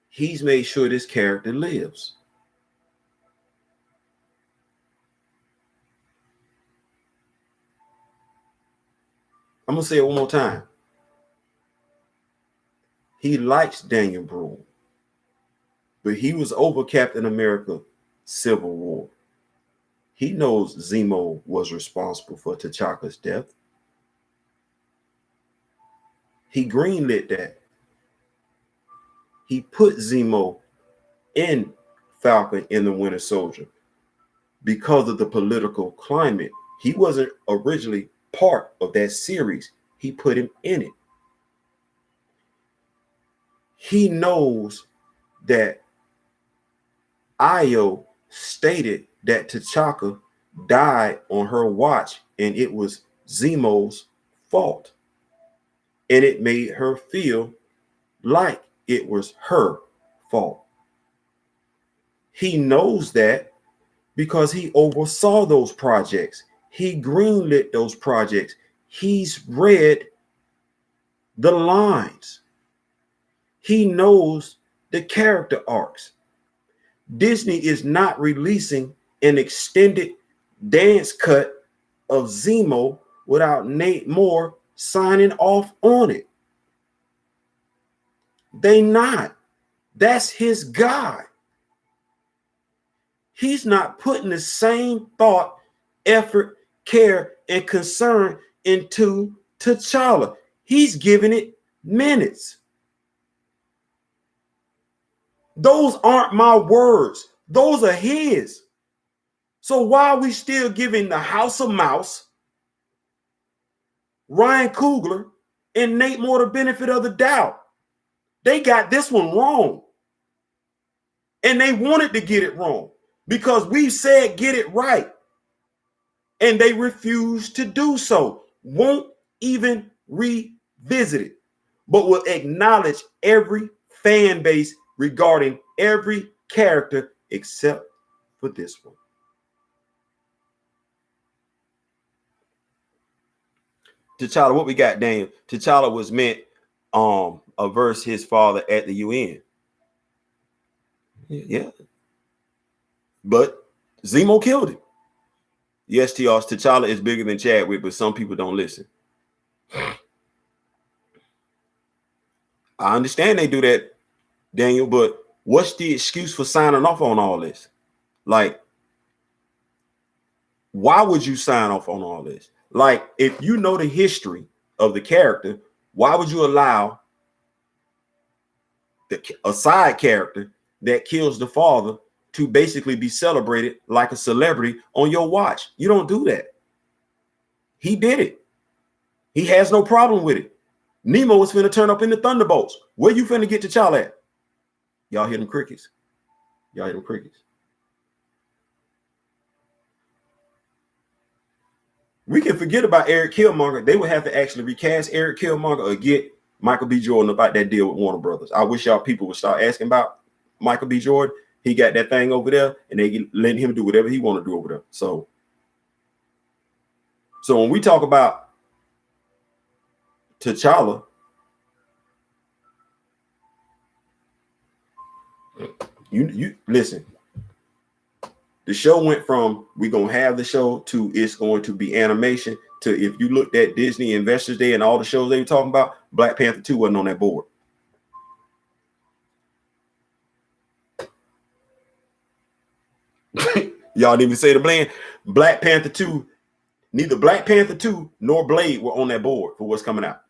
he's made sure this character lives. I'm going to say it one more time. He likes Daniel Bruhl, but he was over Captain America Civil War. He knows Zemo was responsible for T'Challa's death. He greenlit that. He put Zemo in Falcon and the Winter Soldier because of the political climate. He wasn't originally part of that series. He put him in it. He knows that Io stated that T'Challa died on her watch and it was Zemo's fault. And it made her feel like it was her fault. He knows that because he oversaw those projects. He greenlit those projects. He's read the lines. He knows the character arcs. Disney is not releasing an extended dance cut of Zemo without Nate Moore signing off on it. They not. That's his guy. He's not putting the same thought, effort, care, and concern into T'Challa. He's giving it minutes. Those aren't my words. Those are his. So why are we still giving the House of Mouse, Ryan Coogler, and Nate Moore the benefit of the doubt? They got this one wrong. And they wanted to get it wrong because we said get it right. And they refused to do so. Won't even revisit it. but will acknowledge every fan base regarding every character except for this one. T'Challa, what we got, Daniel? T'Challa was meant averse his father at the UN. Yeah. But Zemo killed him. Yes, TR, T'Challa is bigger than Chadwick, but some people don't listen. I understand they do that, Daniel, but what's the excuse for signing off on all this? Like, why would you sign off on all this? Like, if you know the history of the character, why would you allow a side character that kills the father to basically be celebrated like a celebrity on your watch? You don't do that. He did it. He has no problem with it. Nemo was finna turn up in the Thunderbolts. Where you finna get T'Challa at? Y'all hear them crickets? Y'all hear them crickets? We can forget about Eric Killmonger. They would have to actually recast Eric Killmonger or get Michael B. Jordan about that deal with Warner Brothers. I wish y'all people would start asking about Michael B. Jordan. He got that thing over there, and they let him do whatever he want to do over there. So when we talk about T'Challa, you listen. The show went from we're gonna have the show to it's going to be animation to, if you looked at Disney Investors Day and all the shows they were talking about, Black Panther 2 wasn't on that board. Y'all didn't even say the blame. Black Panther 2, neither Black Panther 2 nor Blade were on that board for what's coming out.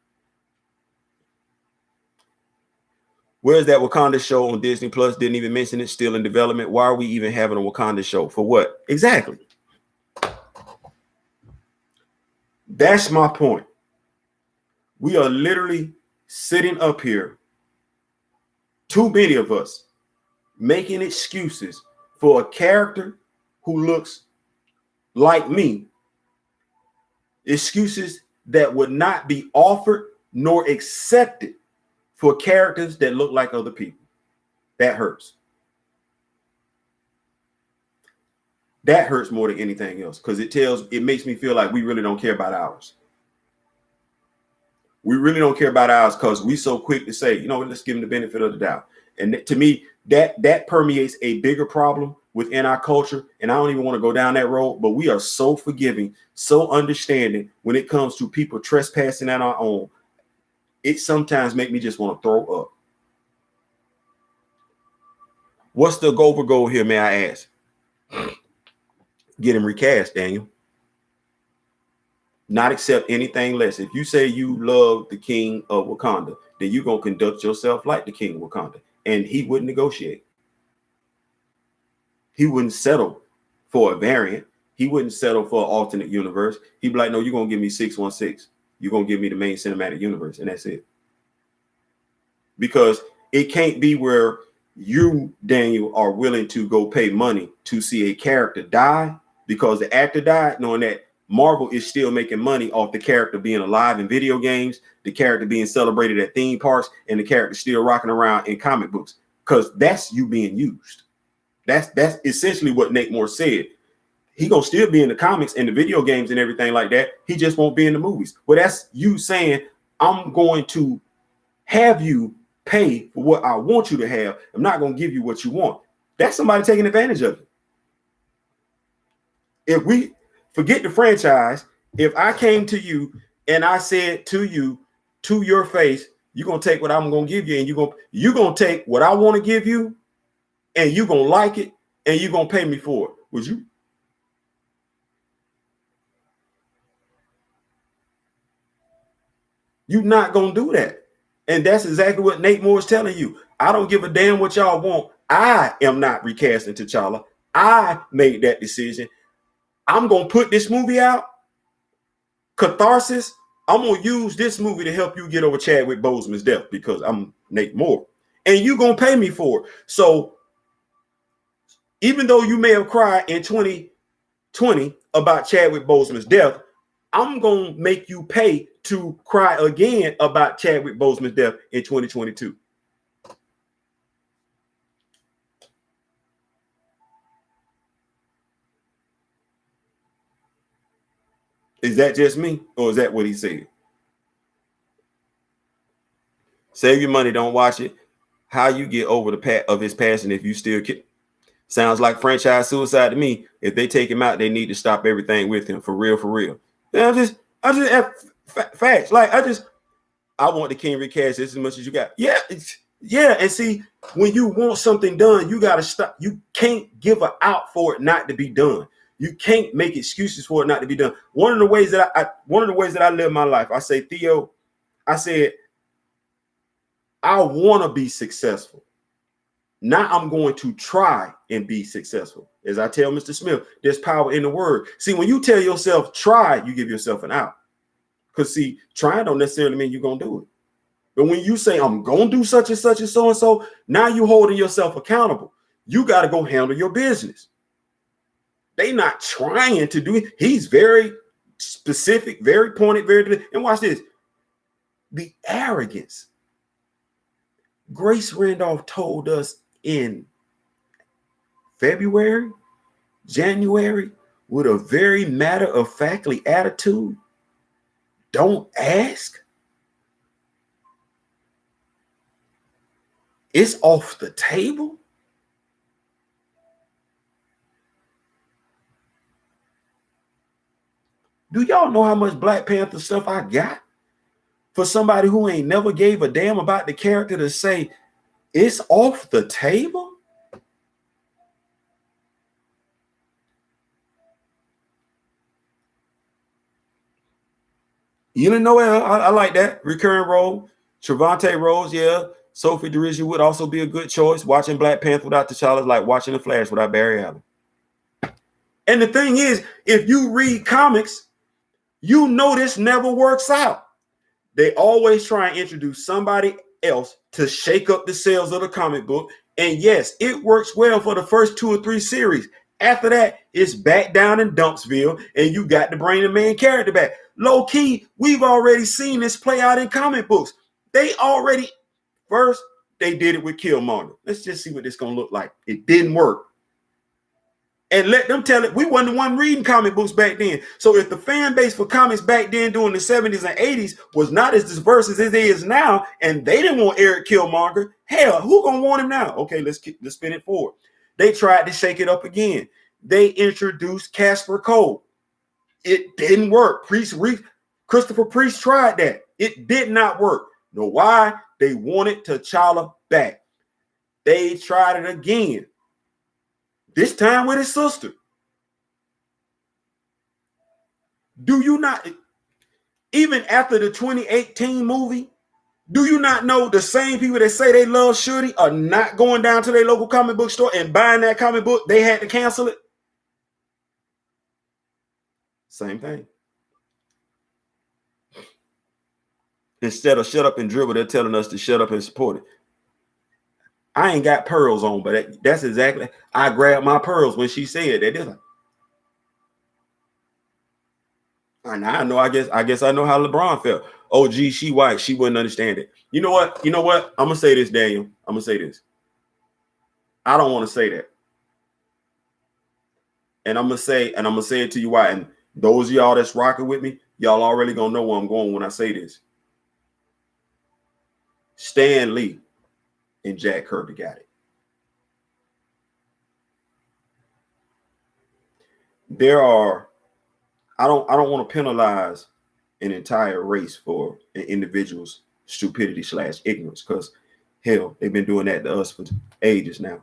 Where's that Wakanda show on Disney Plus? Didn't even mention it. Still in development. Why are we even having a Wakanda show? For what? Exactly. That's my point. We are literally sitting up here, too many of us, making excuses for a character who looks like me. Excuses that would not be offered nor accepted for characters that look like other people. That hurts. That hurts more than anything else, because it makes me feel like we really don't care about ours. We really don't care about ours because we so quick to say, you know what, let's give them the benefit of the doubt. And to me, that permeates a bigger problem within our culture. And I don't even want to go down that road, but we are so forgiving, so understanding when it comes to people trespassing at our own. It sometimes makes me just want to throw up. What's the goal here, may I ask? Get him recast, Daniel. Not accept anything less. If you say you love the king of Wakanda, then you're going to conduct yourself like the king of Wakanda. And he wouldn't negotiate. He wouldn't settle for a variant. He wouldn't settle for an alternate universe. He'd be like, no, you're going to give me 616. You're going to give me the main cinematic universe, and that's it. Because it can't be where you, Daniel, are willing to go pay money to see a character die because the actor died, knowing that Marvel is still making money off the character being alive in video games, the character being celebrated at theme parks, and the character still rocking around in comic books, because that's you being used. That's essentially what Nate Moore said. He gonna still be in the comics and the video games and everything like that. He just won't be in the movies. Well, that's you saying, I'm going to have you pay for what I want you to have. I'm not going to give you what you want. That's somebody taking advantage of it. If we forget the franchise, if I came to you and I said to you, to your face, you're going to take what I'm going to give you, and you're going to take what I want to give you, and you're going to like it, and you're going to pay me for it. Would you? You're not going to do that. And that's exactly what Nate Moore is telling you. I don't give a damn what y'all want. I am not recasting T'Challa. I made that decision. I'm going to put this movie out. Catharsis. I'm going to use this movie to help you get over Chadwick Boseman's death because I'm Nate Moore. And you're going to pay me for it. So even though you may have cried in 2020 about Chadwick Boseman's death, I'm gonna make you pay to cry again about Chadwick Boseman's death in 2022. Is that just me, or is that what he said? Save your money, don't watch it. How you get over the of his passing if you still can? Sounds like franchise suicide to me. If they take him out, they need to stop everything with him, for real, for real. I just have facts. Like I want the King recast as much as you got. Yeah, yeah. And see, when you want something done, you gotta stop. You can't give an out for it not to be done. You can't make excuses for it not to be done. One of the ways that I live my life, I say, Theo, I said, I want to be successful. Now I'm going to try and be successful. As I tell Mr. Smith, there's power in the word. See, when you tell yourself try, you give yourself an out. Because see, trying don't necessarily mean you're going to do it. But when you say, I'm going to do such and such and so, now you're holding yourself accountable. You got to go handle your business. They not trying to do it. He's very specific, very pointed, very, and watch this. The arrogance. Grace Randolph told us in February, January, with a very matter-of-factly attitude, don't ask. It's off the table. Do y'all know how much Black Panther stuff I got? For somebody who ain't never gave a damn about the character to say, it's off the table? You didn't know it? I like that. Recurring role. Trevante Rose, yeah. Sophie DeRizzi would also be a good choice. Watching Black Panther without T'Challa is like watching The Flash without Barry Allen. And the thing is, if you read comics, you know this never works out. They always try and introduce somebody else to shake up the sales of the comic book. And yes, it works well for the first 2 or 3 series. After that, it's back down in Dumpsville, and you got to bring the main character back. Low key, we've already seen this play out in comic books. First, they did it with Killmonger. Let's just see what this is going to look like. It didn't work. And let them tell it. We wasn't the one reading comic books back then. So if the fan base for comics back then during the 70s and 80s was not as diverse as it is now, and they didn't want Eric Killmonger, hell, who gonna want him now? Okay, let's spin it forward. They tried to shake it up again. They introduced Casper Cole. It didn't work. Christopher Priest tried that. It did not work. Know why? They wanted T'Challa back. They tried it again. This time with his sister. Do you not, even after the 2018 movie, do you not know the same people that say they love Shorty are not going down to their local comic book store and buying that comic book? They had to cancel it. Same thing. Instead of shut up and dribble, they're telling us to shut up and support it. I ain't got pearls on, but that's exactly. I grabbed my pearls when she said that. And I know. I guess I know how LeBron felt. Oh, gee, she white. She wouldn't understand it. You know what? I'm gonna say this, Daniel. I'm gonna say this. I don't want to say that. And I'm gonna say it to you why. And those of y'all that's rocking with me, y'all already gonna know where I'm going when I say this. Stan Lee and Jack Kirby got it. I don't want to penalize an entire race for an individual's stupidity / ignorance, because hell, they've been doing that to us for ages now.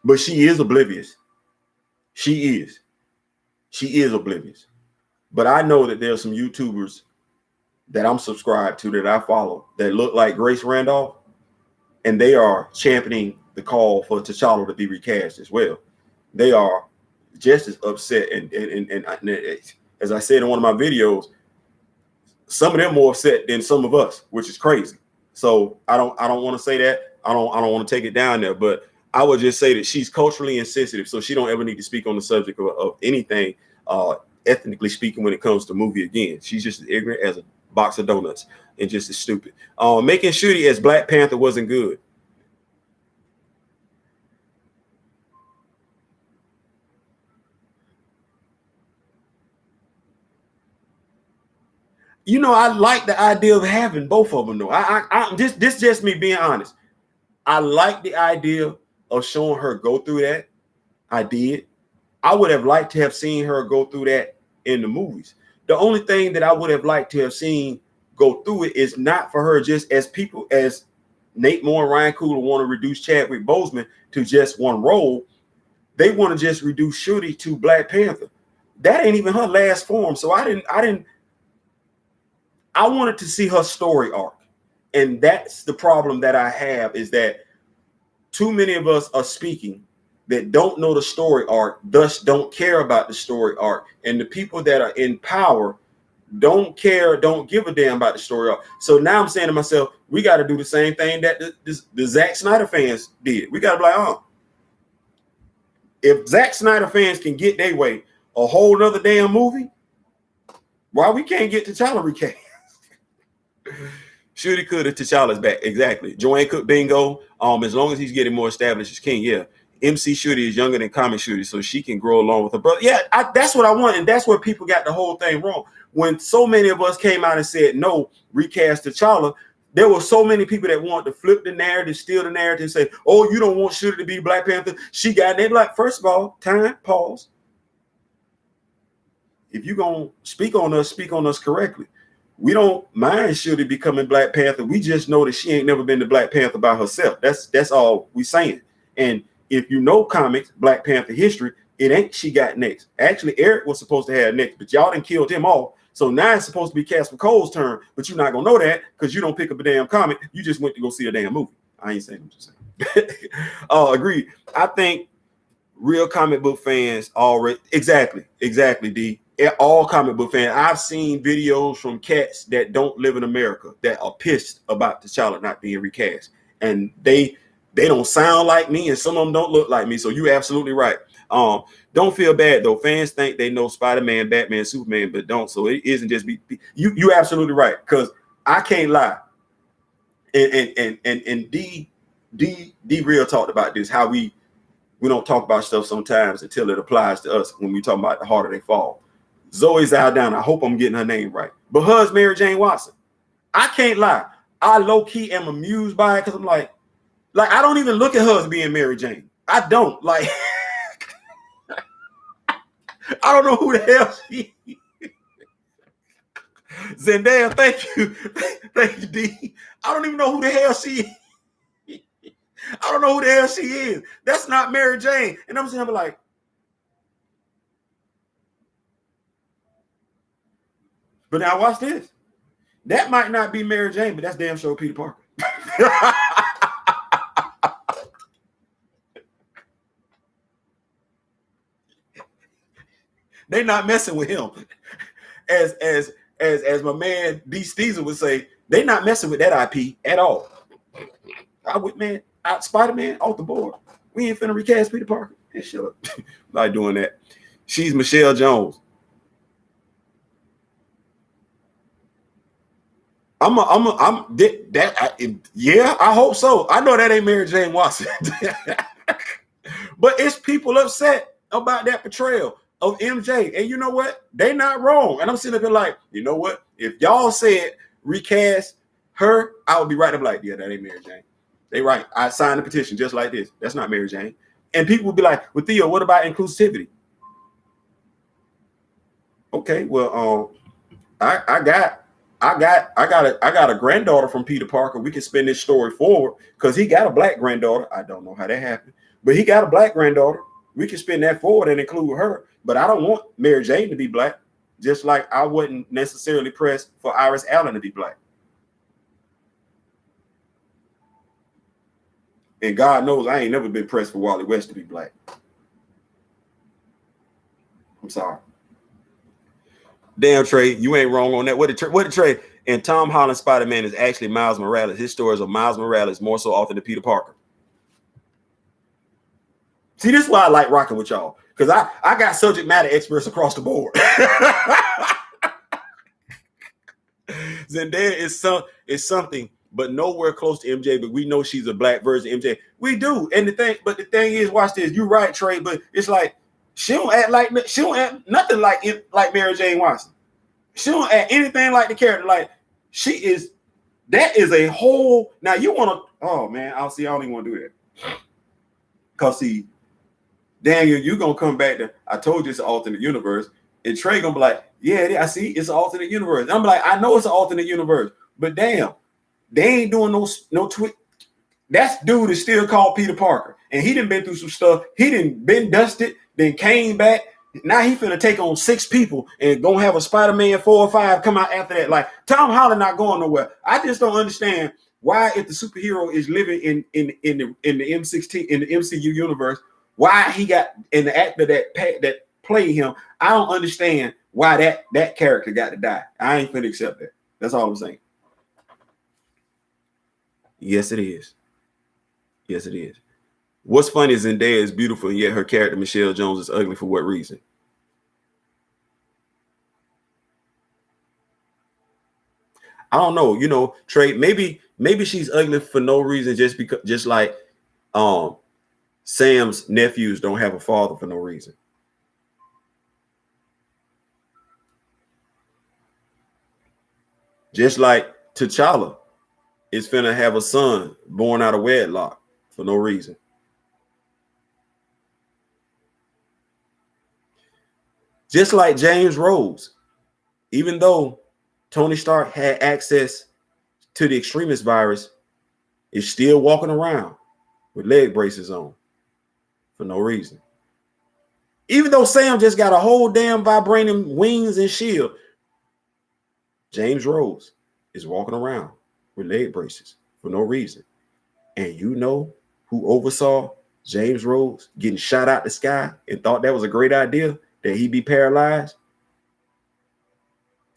But she is oblivious. She is oblivious. But I know that there are some YouTubers that I'm subscribed to, that I follow, that look like Grace Randolph, and they are championing the call for T'Challa to be recast as well. They are just as upset, and as I said in one of my videos, some of them more upset than some of us, which is crazy. So I don't want to say that. I don't want to take it down there, but I would just say that she's culturally insensitive, so she don't ever need to speak on the subject of anything ethnically speaking, when it comes to movie again. She's just as ignorant as a box of donuts and just as stupid. Making Shuri as Black Panther wasn't good. You know, I like the idea of having both of them, though. This just me being honest. I like the idea of showing her go through that. I did. I would have liked to have seen her go through that in the movies. The only thing that I would have liked to have seen go through it is not for her just as people as Nate Moore and Ryan Coogler want to reduce Chadwick Boseman to just one role. They want to just reduce Shuri to Black Panther. That ain't even her last form. So I wanted to see her story arc. And that's the problem that I have, is that too many of us are speaking that don't know the story arc, thus don't care about the story arc. And the people that are in power don't care, don't give a damn about the story arc. So now I'm saying to myself, we got to do the same thing that the Zack Snyder fans did. We got to be like, if Zack Snyder fans can get their way, a whole nother damn movie, why we can't get T'Challa recast? Shuri could if T'Challa's back. Exactly. Joanne Cook, bingo. As long as he's getting more established as king, yeah. MC Shuri is younger than Comic Shuri, so she can grow along with her brother. Yeah, that's what I want, and that's where people got the whole thing wrong. When so many of us came out and said, no, recast T'Challa, there were so many people that wanted to flip the narrative, steal the narrative, and say, oh, you don't want Shuri to be Black Panther. She got it. Like, first of all, time, pause. If you're going to speak on us correctly. We don't mind Shuri becoming Black Panther. We just know that she ain't never been the Black Panther by herself. That's all we saying. And if you know comics, Black Panther history, it ain't she got next. Actually, Eric was supposed to have next, but y'all done killed him off. So now it's supposed to be Casper Cole's turn, but you're not gonna know that because you don't pick up a damn comic. You just went to go see a damn movie. I ain't saying, I'm just saying. Agreed. I think real comic book fans already exactly, D. All comic book fans. I've seen videos from cats that don't live in America that are pissed about T'Challa not being recast, and they don't sound like me, and some of them don't look like me. So you're absolutely right. Don't feel bad though. Fans think they know Spider-Man, Batman, Superman, but don't. So it isn't just you absolutely right, because I can't lie. And D Real talked about this, how we don't talk about stuff sometimes until it applies to us when we talk about the harder they fall. Zoe Saldana, I hope I'm getting her name right, but hers Mary Jane Watson. I can't lie. I low-key am amused by it because I'm like I don't even look at her as being Mary Jane. I don't like. I don't know who the hell she is. Zendaya, thank you, D. I don't even know who the hell she is. I don't know who the hell she is. That's not Mary Jane. And I'm saying, like, but now watch this. That might not be Mary Jane, but that's damn sure Peter Parker. They not messing with him. As my man D. Steezer would say, they not messing with that IP at all. Spider-Man off the board. We ain't finna recast Peter Parker. And shut up. Not doing that. She's Michelle Jones. Yeah, I hope so. I know that ain't Mary Jane Watson. But it's people upset about that portrayal of MJ. And you know what? They not wrong. And I'm sitting there like, you know what? If y'all said recast her, I would be right up like, yeah, that ain't Mary Jane. They right. I signed a petition just like this. That's not Mary Jane. And people would be like, well, Theo, what about inclusivity? Okay, well, I got a granddaughter from Peter Parker. We can spin this story forward because he got a black granddaughter. I don't know how that happened, but he got a black granddaughter. We can spin that forward and include her. But I don't want Mary Jane to be black, just like I wouldn't necessarily press for Iris Allen to be black. And God knows I ain't never been pressed for Wally West to be black. I'm sorry. Damn, Trey, you ain't wrong on that. What did Trey? And Tom Holland Spider-Man is actually Miles Morales. His stories are Miles Morales more so often than Peter Parker. See, this is why I like rocking with y'all. Because I got subject matter experts across the board. Zendaya is something, but nowhere close to MJ. But we know she's a black version of MJ. We do, and the thing is, watch this. You're right, Trey. But it's like she don't act nothing like Mary Jane Watson. She don't act anything like the character. Like she is. That is a whole. Now you want to? Oh man, I don't even want to do that. Cause see, Daniel, you gonna come back to? I told you it's an alternate universe. And Trey gonna be like, yeah, I see, it's an alternate universe. And I'm like, I know it's an alternate universe, but damn, they ain't doing no tweet. That dude is still called Peter Parker, and he done been through some stuff. He done been dusted, then came back. Now he finna take on 6 people and gonna have a Spider-Man 4 or 5 come out after that. Like Tom Holland not going nowhere. I just don't understand why, if the superhero is living in the M16 in the MCU universe, why he got in the actor that played him. I don't understand why that character got to die. I ain't finna accept that. That's all I'm saying. Yes, it is. Yes, it is. What's funny is Zendaya is beautiful, and yet her character Michelle Jones is ugly. For what reason? I don't know. You know, Trey. Maybe she's ugly for no reason, just like Sam's nephews don't have a father for no reason. Just like T'Challa is finna have a son born out of wedlock for no reason. Just like James Rhodes, even though Tony Stark had access to the extremist virus, is still walking around with leg braces on for no reason. Even though Sam just got a whole damn vibranium wings and shield, James Rhodes is walking around with leg braces for no reason. And you know who oversaw James Rhodes getting shot out the sky and thought that was a great idea, that he'd be paralyzed?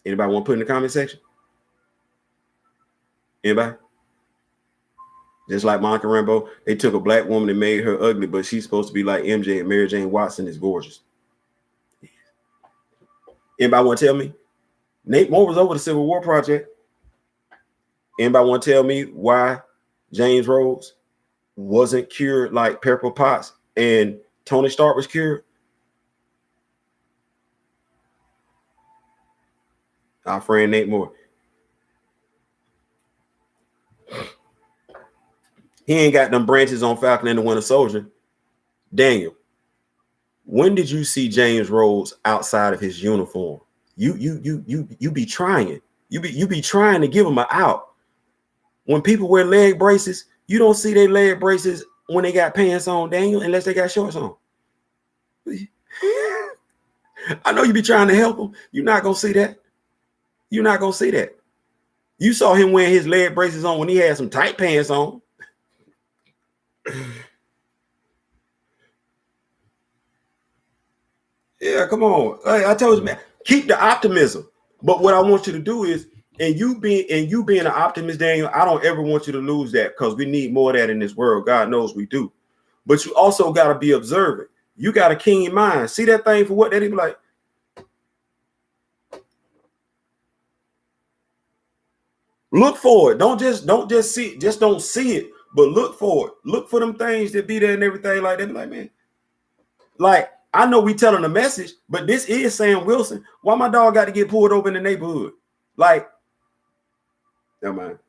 Anybody want to put in the comment section? Anybody? Just like Monica Rambeau, they took a black woman and made her ugly, but she's supposed to be like MJ, and Mary Jane Watson is gorgeous. Anybody want to tell me? Nate Moore was over the Civil War Project. Anybody want to tell me why James Rhodes wasn't cured like Pepper Potts and Tony Stark was cured? Our friend Nate Moore. He ain't got them branches on Falcon and the Winter Soldier. Daniel, when did you see James Rhodes outside of his uniform? You be trying. You be trying to give him an out. When people wear leg braces, you don't see their leg braces when they got pants on, Daniel, unless they got shorts on. I know you be trying to help him. You're not gonna see that. You're not gonna see that. You saw him wearing his leg braces on when he had some tight pants on. Yeah, come on. I told you, man, keep the optimism. But what I want you to do is, and you being an optimist, Daniel, I don't ever want you to lose that, because we need more of that in this world. God knows we do. But you also got to be observant. You got a keen mind. See that thing for what that he be like. Look for it. Don't just see it. Just don't see it, but look for it. Look for them things that be there and everything like that. Be like, man, like, I know we telling a message, but this is Sam Wilson. Why my dog got to get pulled over in the neighborhood? Like, never mind.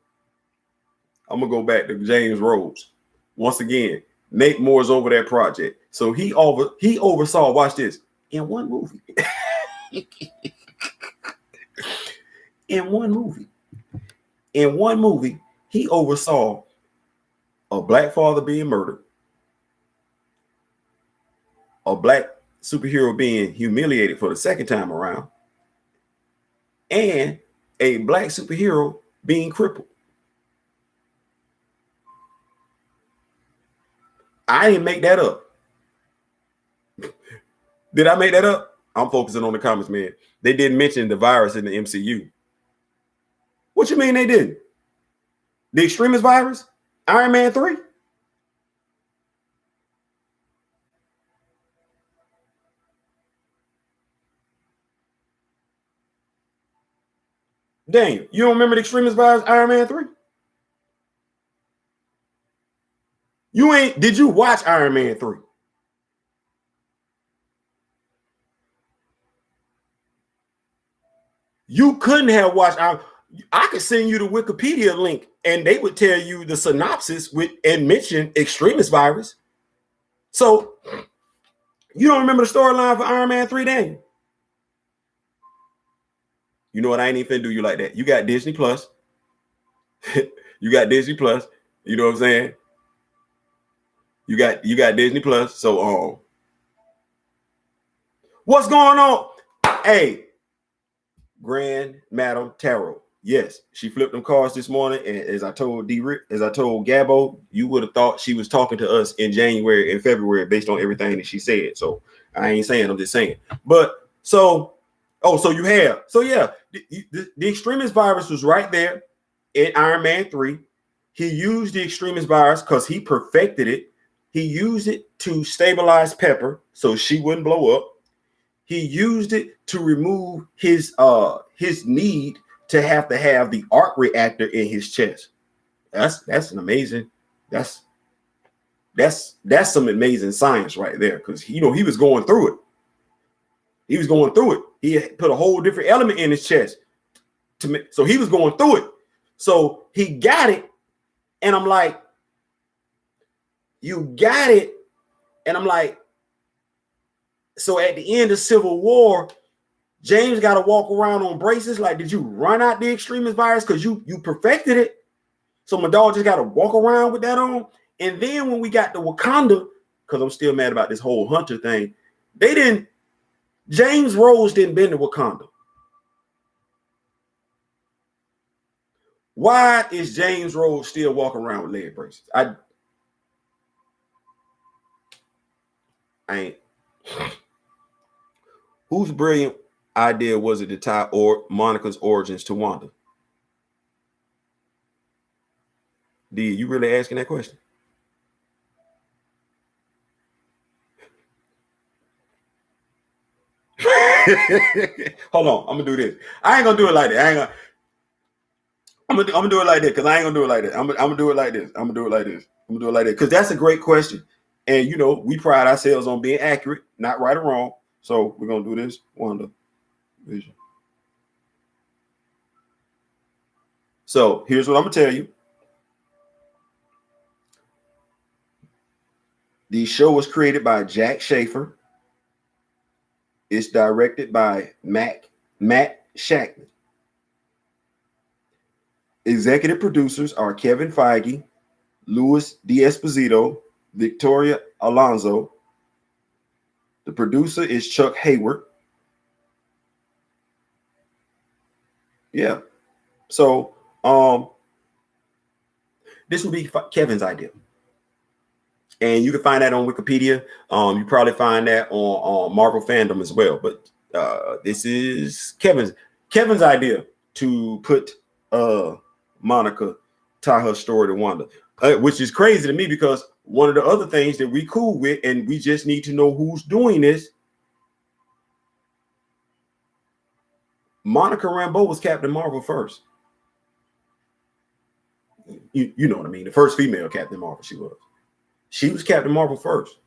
I'm gonna go back to James Rhodes. Once again, Nate Moore's over that project. So he oversaw, watch this, in one movie. In one movie, he oversaw a black father being murdered, a black superhero being humiliated for the second time around, and a black superhero being crippled. I didn't make that up. Did I make that up? I'm focusing on the comments, man. They didn't mention the virus in the MCU. What you mean they didn't? The extremist virus? Iron Man 3? Daniel, you don't remember the Extremist Virus Iron Man 3? Did you watch Iron Man 3? You couldn't have watched. I could send you the Wikipedia link and they would tell you the synopsis and mention Extremist Virus. So you don't remember the storyline for Iron Man 3, Daniel? You know what? I ain't even finna do you like that. You got Disney Plus. You got Disney Plus. You know what I'm saying? You got Disney Plus. So what's going on? Hey, Grand Madam Tarot. Yes, she flipped them cards this morning, and as I told Gabbo, you would have thought she was talking to us in January and February based on everything that she said. So I ain't saying, I'm just saying. But so you have. So yeah, the Extremist Virus was right there in Iron Man 3. He used the Extremist Virus because he perfected it. He used it to stabilize Pepper so she wouldn't blow up. He used it to remove his need to have the arc reactor in his chest. That's an amazing. That's some amazing science right there, because he was going through it. He was going through it. He put a whole different element in his chest so he was going through it. So he got it, and I'm like, you got it, and I'm like, so at the end of Civil War, James got to walk around on braces. Like, did you run out the Extremist Virus because you perfected it? So my dog just got to walk around with that on. And then when we got to Wakanda, because I'm still mad about this whole Hunter thing, James Rhodes didn't bend to Wakanda. Why is James Rhodes still walking around with leg braces? I ain't. Whose brilliant idea was it to tie Monica's origins to Wanda? D, you really asking that question? Hold on, I'm gonna do this. I ain't gonna do it like that. I'm gonna do it like that, because I ain't gonna do it like that. I'm gonna do it like this. I'm gonna do it like this. Because that's a great question, and we pride ourselves on being accurate, not right or wrong. So we're gonna do this. Wanda Vision. So here's what I'm gonna tell you. The show was created by Jack Schaefer. It's directed by Matt Shackman. Executive producers are Kevin Feige, Louis D'Esposito, Victoria Alonso. The producer is Chuck Hayward. Yeah. So this would be Kevin's idea. And you can find that on Wikipedia. You probably find that on Marvel Fandom as well. But this is Kevin's idea to put Monica, tie her story to Wanda, which is crazy to me, because one of the other things that we cool with, and we just need to know who's doing this. Monica Rambeau was Captain Marvel first. You know what I mean? The first female Captain Marvel She was Captain Marvel first.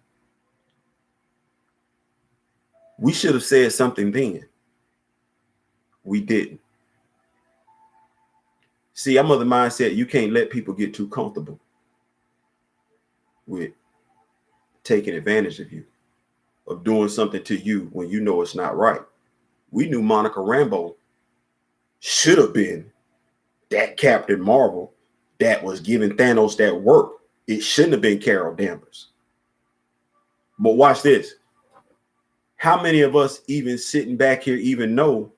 We should have said something then. We didn't. See, I'm of the mindset you can't let people get too comfortable with taking advantage of you, of doing something to you when you know it's not right. We knew Monica Rambeau should have been that Captain Marvel that was giving Thanos that work. It shouldn't have been Carol Danvers. But watch this. How many of us even sitting back here even know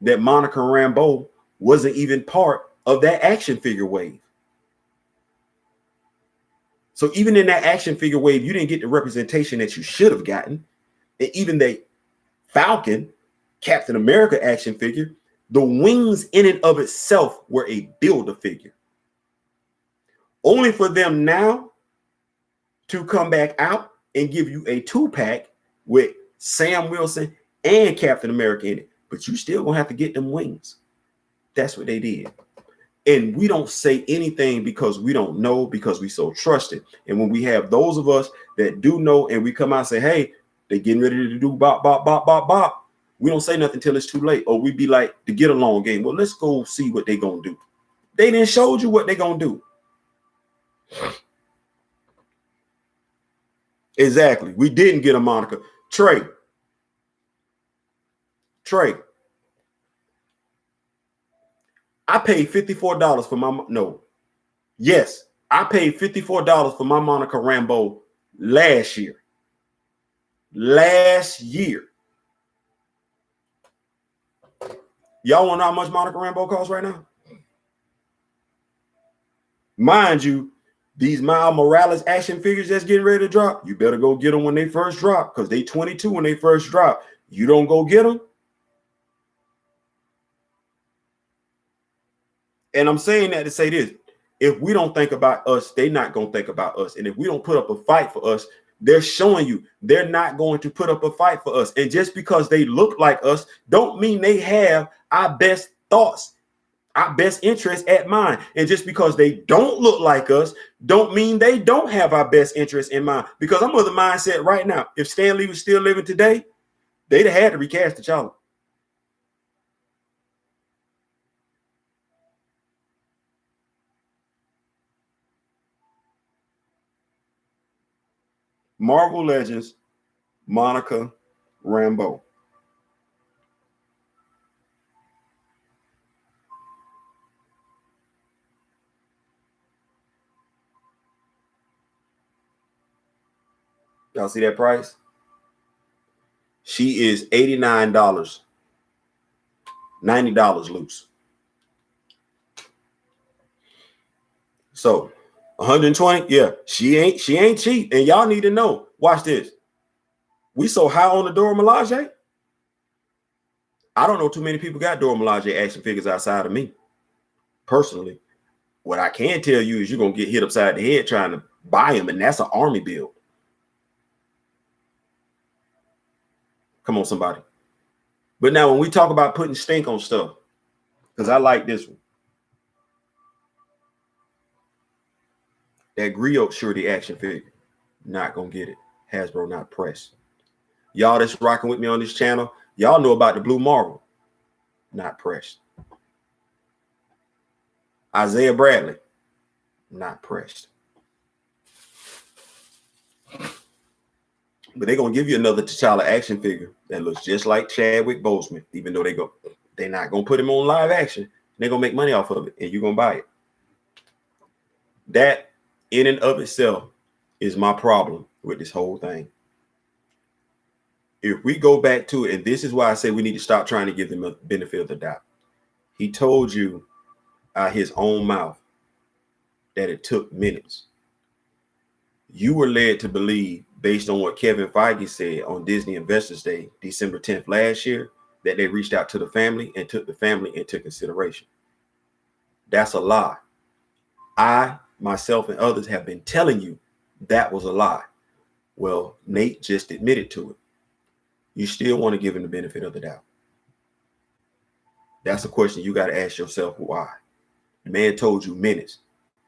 that Monica Rambeau wasn't even part of that action figure wave? So even in that action figure wave, you didn't get the representation that you should have gotten. And even the Falcon, Captain America action figure, the wings in and of itself were a Build-A-Figure. Only for them now to come back out and give you a 2-pack with Sam Wilson and Captain America in it. But you still gonna have to get them wings. That's what they did. And we don't say anything because we don't know, because we so trusted. And when we have those of us that do know and we come out and say, hey, they're getting ready to do bop, bop, bop, bop, bop, we don't say nothing until it's too late. Or we be like the get along game. Well, let's go see what they're going to do. They didn't show you what they're going to do. Exactly. We didn't get a Monica. Trey. I paid $54 for my, no. Yes, I paid $54 for my Monica Rambeau last year. Y'all want to know how much Monica Rambeau costs right now? Mind you, these Miles Morales action figures that's getting ready to drop, you better go get them when they first drop, because they 22 when they first drop. You don't go get them. And I'm saying that to say this. If we don't think about us, they're not going to think about us. And if we don't put up a fight for us, they're showing you they're not going to put up a fight for us. And just because they look like us don't mean they have our best thoughts, our best interests at mind. And just because they don't look like us don't mean they don't have our best interests in mind. Because I'm of the mindset right now, if Stan Lee was still living today, they'd have had to recast T'Challa. Marvel Legends, Monica Rambeau. Y'all see that price? She is $89, $90 loose. So 120, yeah, she ain't cheap. And y'all need to know. Watch this. We so high on the Dora Milaje. I don't know too many people got Dora Milaje action figures outside of me. Personally, what I can tell you is you're gonna get hit upside the head trying to buy them, and that's an army build. Come on, somebody. But now when we talk about putting stink on stuff, because I like this one. That Griot Surety action figure, not gonna get it. Hasbro not pressed. Y'all that's rocking with me on this channel, y'all know about the Blue Marvel, not pressed. Isaiah Bradley, not pressed. But they're gonna give you another T'Challa action figure that looks just like Chadwick Boseman, even though they're not gonna put him on live action. They're gonna make money off of it, and you're gonna buy it. That in and of itself is my problem with this whole thing. If we go back to it, and this is why I say we need to stop trying to give them a benefit of the doubt. He told you out his own mouth that it took minutes. You were led to believe, based on what Kevin Feige said on Disney Investors Day, December 10th last year, that they reached out to the family and took the family into consideration. That's a lie. I, myself, and others have been telling you that was a lie. Well, Nate just admitted to it. You still want to give him the benefit of the doubt. That's a question you got to ask yourself, why? The man told you minutes.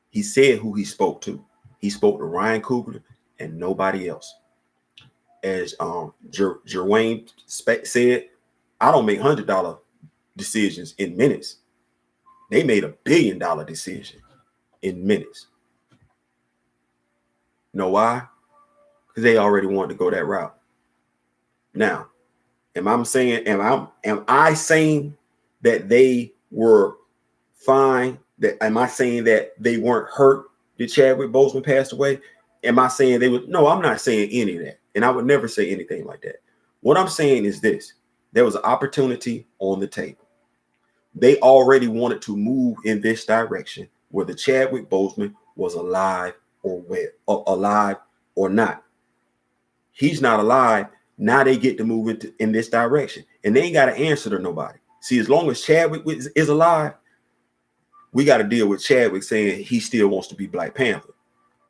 He said who he spoke to. He spoke to Ryan Coogler and nobody else. As Jerwayne said, I don't make $100 decisions in minutes. They made $1 billion decision in minutes. Know why? Because they already wanted to go that route. Now, am I saying that they were fine? Am I saying that they weren't hurt that Chadwick Boseman passed away? Am I saying they would? No, I'm not saying any of that. And I would never say anything like that. What I'm saying is this. There was an opportunity on the table. They already wanted to move in this direction, whether Chadwick Boseman was alive or not. He's not alive. Now they get to move in this direction. And they ain't got to answer to nobody. See, as long as Chadwick is alive, we got to deal with Chadwick saying he still wants to be Black Panther.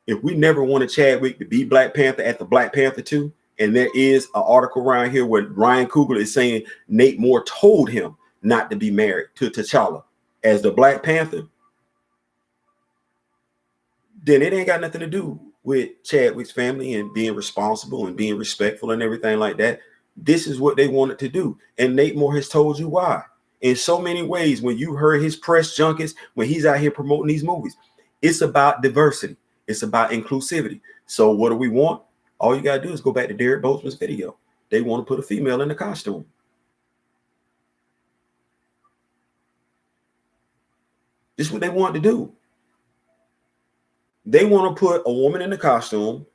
If we never wanted Chadwick to be Black Panther at the Black Panther 2, and there is an article around here where Ryan Coogler is saying Nate Moore told him not to be married to T'Challa. as the Black Panther, then it ain't got nothing to do with Chadwick's family and being responsible and being respectful and everything like that. This is what they wanted to do. And Nate Moore has told you why. In so many ways, when you heard his press junkets, when he's out here promoting these movies, it's about diversity. It's about inclusivity. So what do we want? All you got to do is go back to Derek Bozeman's video. They want to put a female in the costume. This is what they want to do. They want to put a woman in the costume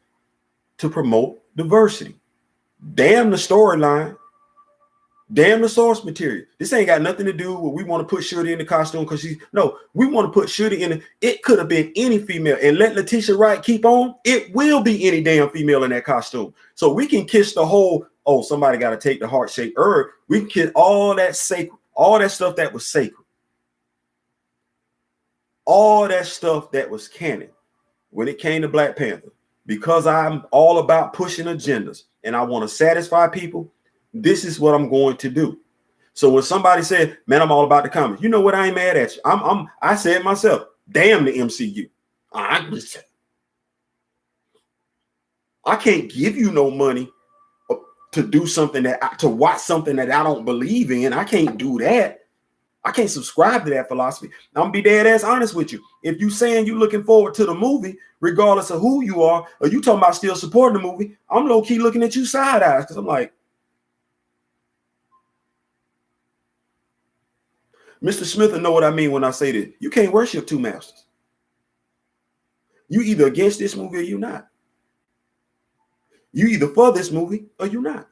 to promote diversity. Damn the storyline. Damn the source material. This ain't got nothing to do with we want to put Shuri in the costume because she's no, we want to put Shuri in it could have been any female and let Letitia Wright keep on. It will be any damn female in that costume. So we can kiss the whole, oh, somebody got to take the heart-shaped herb. We can kiss all that sacred, all that stuff that was sacred. All that stuff that was canon. When it came to Black Panther, because I'm all about pushing agendas and I want to satisfy people, this is what I'm going to do. So when somebody said, man, I'm all about the comics, you know what? I ain't mad at you. I said myself, damn the MCU. I can't give you no money to do something to watch something that I don't believe in. I can't do that. I can't subscribe to that philosophy. I'm gonna be dead ass honest with you. If you saying you looking forward to the movie, regardless of who you are, or you talking about still supporting the movie, I'm low key looking at you side eyes because I'm like, Mr. Smith will know what I mean when I say this. You can't worship two masters. You either against this movie or you not. You either for this movie or you not.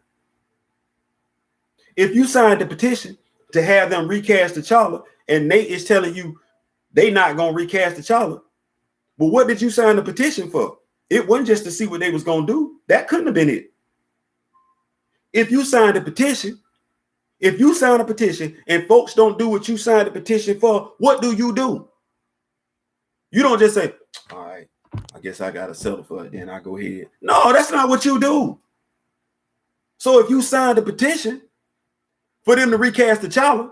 If you signed the petition to have them recast T'Challa, and Nate is telling you they not gonna recast T'Challa, but what did you sign the petition for? It wasn't just to see what they was gonna do. That couldn't have been it. If you signed a petition, and folks don't do what you signed the petition for, what do? You don't just say, all right, I guess I gotta settle for it, then I go ahead. No, that's not what you do. So if you signed a petition for them to recast T'Challa,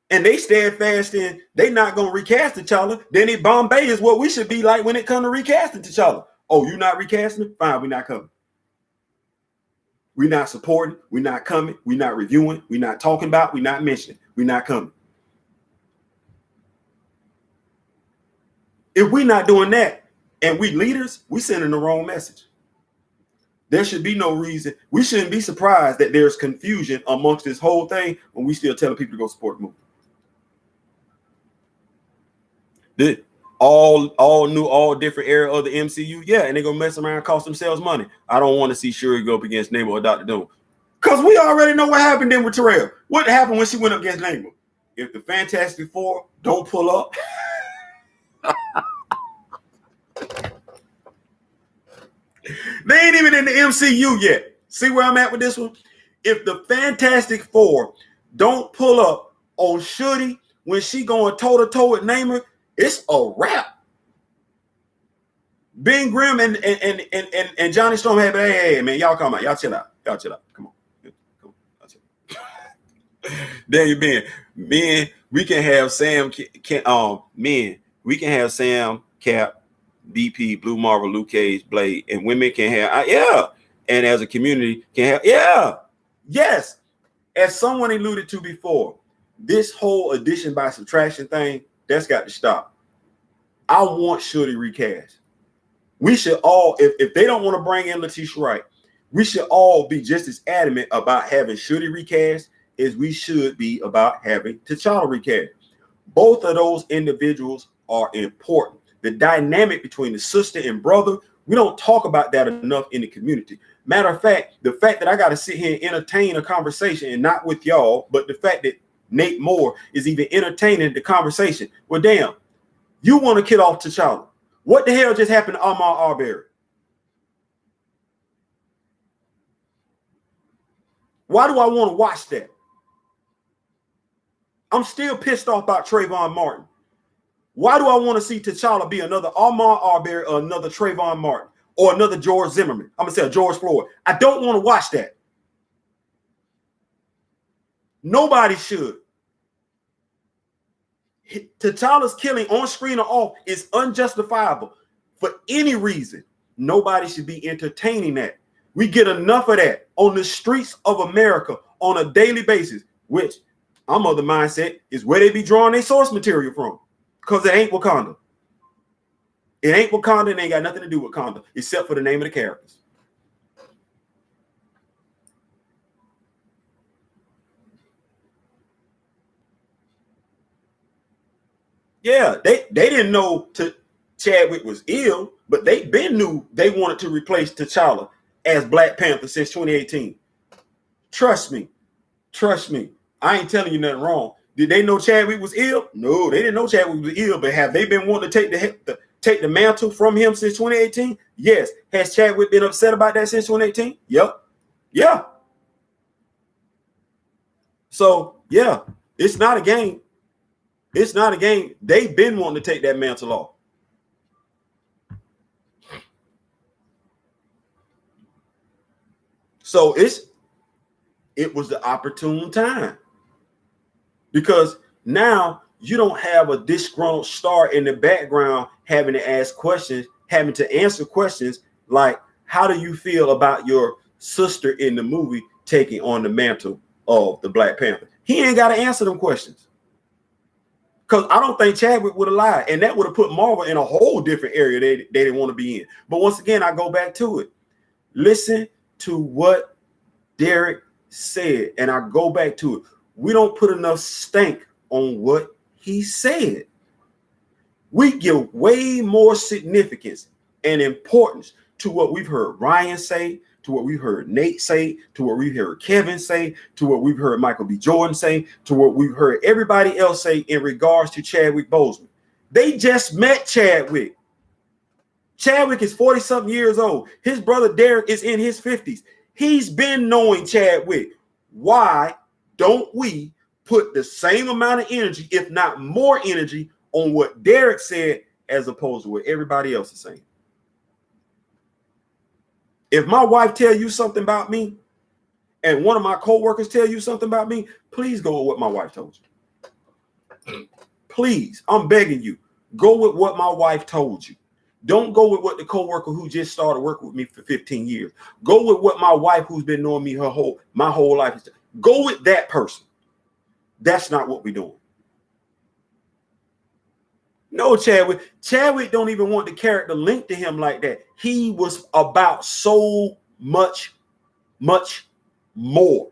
and they steadfast in they not gonna recast T'Challa, then it Bombay is what we should be like when it comes to recasting T'Challa. Oh, you not recasting? Fine, we're not coming. We're not supporting, we're not coming, we're not reviewing, we're not talking about, we're not mentioning, we're not coming. If we're not doing that, and we leaders, we sending the wrong message. There should be no reason. We shouldn't be surprised that there's confusion amongst this whole thing when we still telling people to go support the movie. All new, all different era of the MCU, yeah, and they're gonna mess around and cost themselves money. I don't want to see Shuri go up against Namor or Dr. Doom. Because we already know what happened then with Terrell. What happened when she went up against Namor? If the Fantastic Four don't pull up, they ain't even in the MCU yet. See where I'm at with this one? If the Fantastic Four don't pull up on Shuri when she going toe-to-toe with Namor, it's a wrap. Ben Grimm and Johnny Storm have, hey, man, y'all come out. Y'all chill out. Come on. There you been. Men, we can have Sam, we can have Sam, Cap, BP, Blue Marvel, Luke Cage, Blade, and women can have, yeah. And as a community can have, yeah. Yes. As someone alluded to before, this whole addition by subtraction thing, that's got to stop. I want Shuri recast. We should all, if they don't want to bring in Letitia Wright, we should all be just as adamant about having Shuri recast as we should be about having T'Challa recast. Both of those individuals are important. The dynamic between the sister and brother, we don't talk about that enough in the community. Matter of fact, the fact that I got to sit here and entertain a conversation, and not with y'all, but the fact that Nate Moore is even entertaining the conversation. Well, damn, you want to kill off T'Challa. What the hell just happened to Ahmaud Arbery? Why do I want to watch that? I'm still pissed off about Trayvon Martin. Why do I want to see T'Challa be another Ahmaud Arbery or another Trayvon Martin or another George Zimmerman? I'm going to say George Floyd. I don't want to watch that. Nobody should. T'Challa's killing on screen or off is unjustifiable for any reason. Nobody should be entertaining that. We get enough of that on the streets of America on a daily basis, which I'm of the mindset is where they be drawing their source material from, because it ain't Wakanda. It ain't Wakanda and ain't got nothing to do with Wakanda except for the name of the characters. Yeah, they didn't know Chadwick was ill, but they been knew they wanted to replace T'Challa as Black Panther since 2018. Trust me. I ain't telling you nothing wrong. Did they know Chadwick was ill? No, they didn't know Chadwick was ill, but have they been wanting to take the mantle from him since 2018? Yes. Has Chadwick been upset about that since 2018? Yep. Yeah. So, yeah, it's not a game. It's not a game. They've been wanting to take that mantle off. So it was the opportune time, because now you don't have a disgruntled star in the background having to ask questions, having to answer questions like, how do you feel about your sister in the movie taking on the mantle of the Black Panther? He ain't got to answer them questions, because I don't think Chadwick would have lied, and that would have put Marvel in a whole different area they didn't want to be in. But once again, I go back to it. Listen to what Derek said, and I go back to it. We don't put enough stank on what he said. We give way more significance and importance to what we've heard Ryan say, to what we've heard Nate say, to what we've heard Kevin say, to what we've heard Michael B. Jordan say, to what we've heard everybody else say in regards to Chadwick Boseman. They just met Chadwick. Chadwick is 40-something years old. His brother Derek is in his 50s. He's been knowing Chadwick. Why don't we put the same amount of energy, if not more energy, on what Derek said as opposed to what everybody else is saying? If my wife tell you something about me and one of my co-workers tell you something about me, please go with what my wife told you. Please, I'm begging you, go with what my wife told you. Don't go with what the co-worker who just started working with me for 15 years. Go with what my wife, who's been knowing me my whole life, is. Go with that person. That's not what we're doing. No, Chadwick don't even want the character linked to him like that. He was about so much more.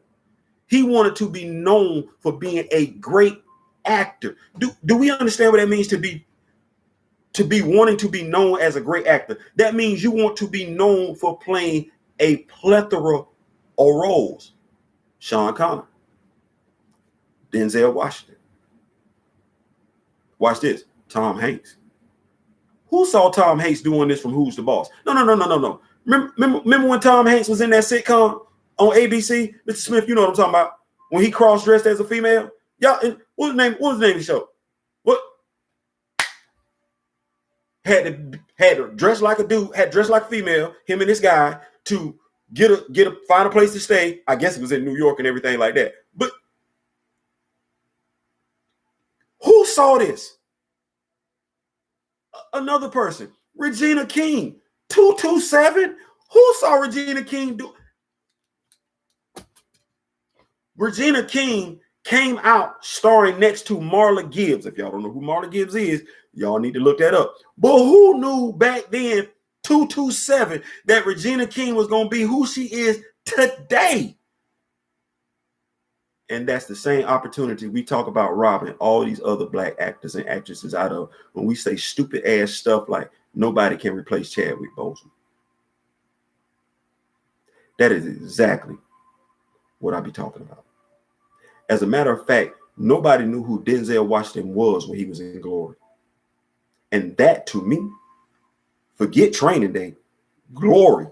He wanted to be known for being a great actor. Do we understand what that means to be wanting to be known as a great actor? That means you want to be known for playing a plethora of roles. Sean Connery, Denzel Washington. Watch this. Tom Hanks. Who saw Tom Hanks doing this from Who's the Boss? No. Remember when Tom Hanks was in that sitcom on ABC? Mr. Smith, you know what I'm talking about. When he cross-dressed as a female? Y'all, what was the name of the show? What? Had to dress like a dude, had dressed like a female, him and this guy, to find a place to stay. I guess it was in New York and everything like that. But who saw this? Another person, Regina King, 227. Who saw Regina King do? Regina King came out starring next to Marla Gibbs. If y'all don't know who Marla Gibbs is, y'all need to look that up. But who knew back then, 227, that Regina King was going to be who she is today? And that's the same opportunity we talk about robbing all these other black actors and actresses out of when we say stupid ass stuff like nobody can replace Chadwick Boseman. That is exactly what I be talking about. As a matter of fact, nobody knew who Denzel Washington was when he was in Glory. And that, to me, forget Training Day, Glory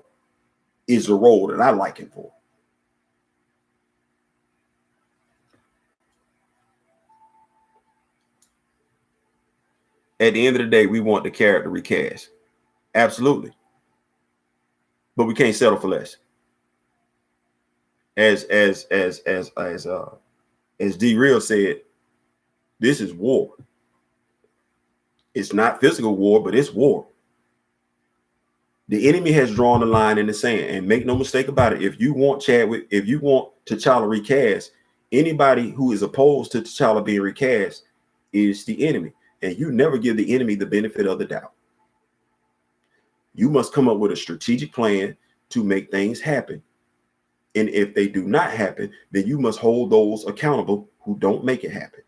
is the role that I like him for. At the end of the day, we want the character recast. Absolutely. But we can't settle for less. As D Real said, this is war. It's not physical war, but it's war. The enemy has drawn the line in the sand, and make no mistake about it. If you want Chadwick, if you want T'Challa recast, anybody who is opposed to T'Challa being recast is the enemy, and you never give the enemy the benefit of the doubt. You must come up with a strategic plan to make things happen. And if they do not happen, then you must hold those accountable who don't make it happen.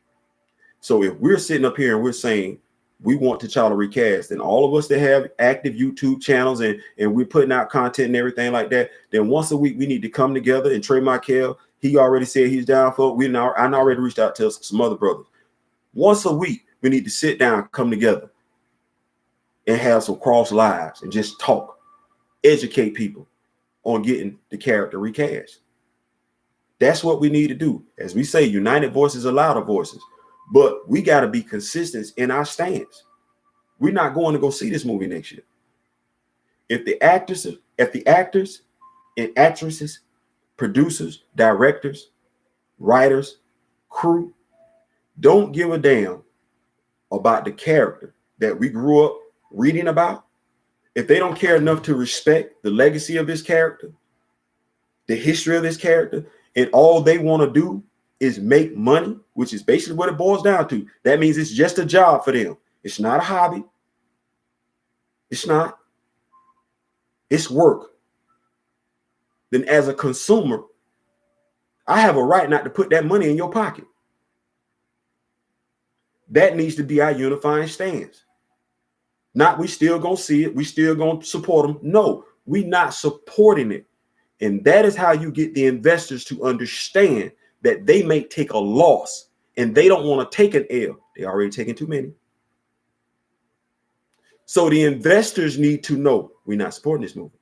So if we're sitting up here and we're saying we want T'Challa recast, and all of us that have active YouTube channels and we're putting out content and everything like that, then once a week we need to come together. And Trey Michael, he already said he's down for it. I already reached out to some other brothers. Once a week, we need to sit down, come together, and have some cross lives and just talk, educate people on getting the character recast. That's what we need to do. As we say, united voices are louder voices. But we got to be consistent in our stance. We're not going to go see this movie next year. If the actors and actresses, producers, directors, writers, crew don't give a damn about the character that we grew up reading about, if they don't care enough to respect the legacy of this character, the history of this character, and all they want to do is make money, which is basically what it boils down to. That means it's just a job for them. It's not a hobby. It's not. It's work. Then as a consumer, I have a right not to put that money in your pocket. That needs to be our unifying stance. Not we still gonna see it, we still gonna support them. No, we not supporting it. And that is how you get the investors to understand that they may take a loss and they don't want to take an L. They already taken too many. So the investors need to know we're not supporting this movie.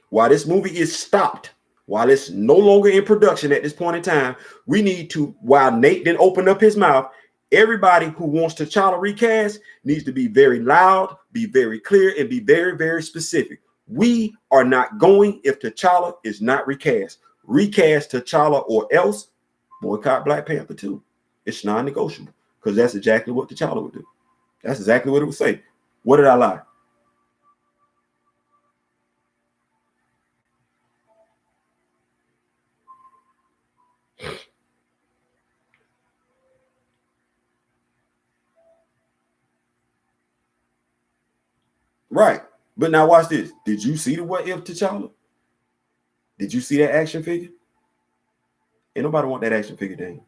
While this movie is stopped, while it's no longer in production at this point in time, we need to, while Nate didn't open up his mouth, everybody who wants T'Challa recast needs to be very loud, be very clear, and be very, very specific. We are not going if T'Challa is not recast. Recast T'Challa or else boycott Black Panther 2. It's non-negotiable because that's exactly what T'Challa would do. That's exactly what it would say. What did I lie? Right. But now watch this. Did you see the what if T'Challa? Did you see that action figure? Ain't nobody want that action figure, Dane.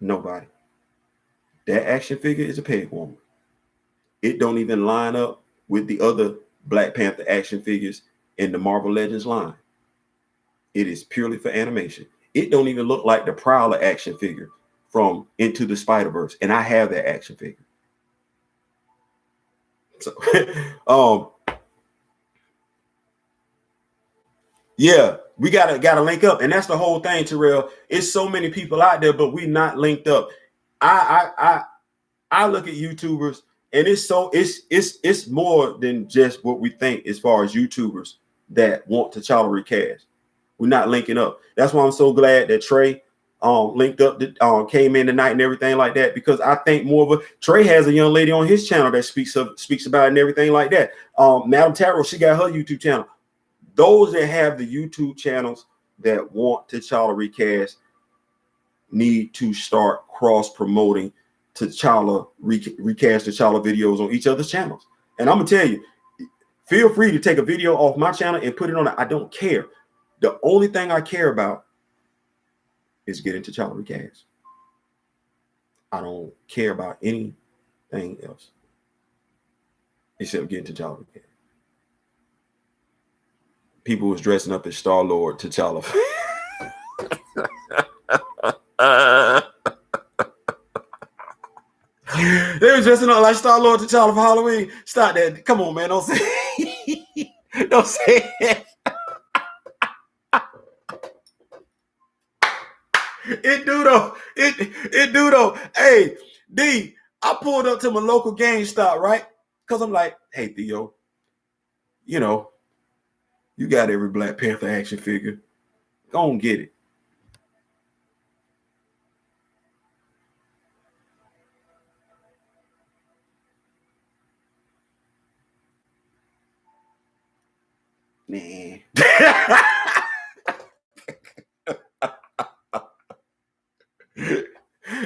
Nobody. That action figure is a peg woman. It don't even line up with the other Black Panther action figures in the Marvel Legends line. It is purely for animation. It don't even look like the Prowler action figure from Into the Spider-Verse. And I have that action figure. So yeah, we gotta link up. And that's the whole thing, Terrell. It's so many people out there, but we not linked up. I look at YouTubers, and it's more than just what we think as far as YouTubers that want T'Challa recast. We're not linking up. That's why I'm so glad that Trey linked up, came in tonight and everything like that, because I think more of a Trey has a young lady on his channel that speaks about it and everything like that. Madam Tarot, she got her YouTube channel. Those that have the YouTube channels that want T'Challa recast need to start cross promoting T'Challa recast T'Challa videos on each other's channels. And I'm gonna tell you, feel free to take a video off my channel and put it on. I don't care. The only thing I care about is getting T'Challa recast. I don't care about anything else except getting T'Challa recast. People was dressing up as Star-Lord T'Challa. They were dressing up like Star-Lord T'Challa for Halloween. Stop that. Come on, man. Don't say don't say it. It do though. It do though. Hey, D, I pulled up to my local GameStop, right? Because I'm like, hey, Theo, you know, you got every Black Panther action figure. Go and get it. Man.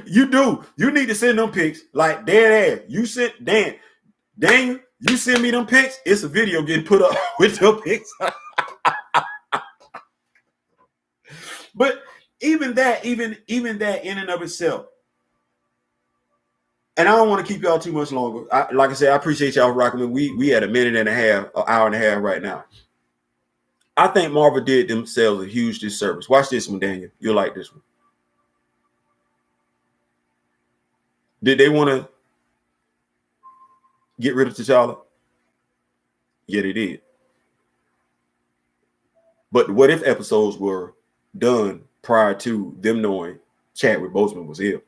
You do. You need to send them pics like dead ass. You sent Daniel, you send me them pics. It's a video getting put up with your pics. But even that in and of itself. And I don't want to keep y'all too much longer. Like I said, I appreciate y'all rocking with me. We at a minute and a half, an hour and a half right now. I think Marvel did themselves a huge disservice. Watch this one, Daniel. You'll like this one. Did they want to get rid of T'Challa? Yeah, they did. But the what if episodes were done prior to them knowing Chadwick Boseman was ill.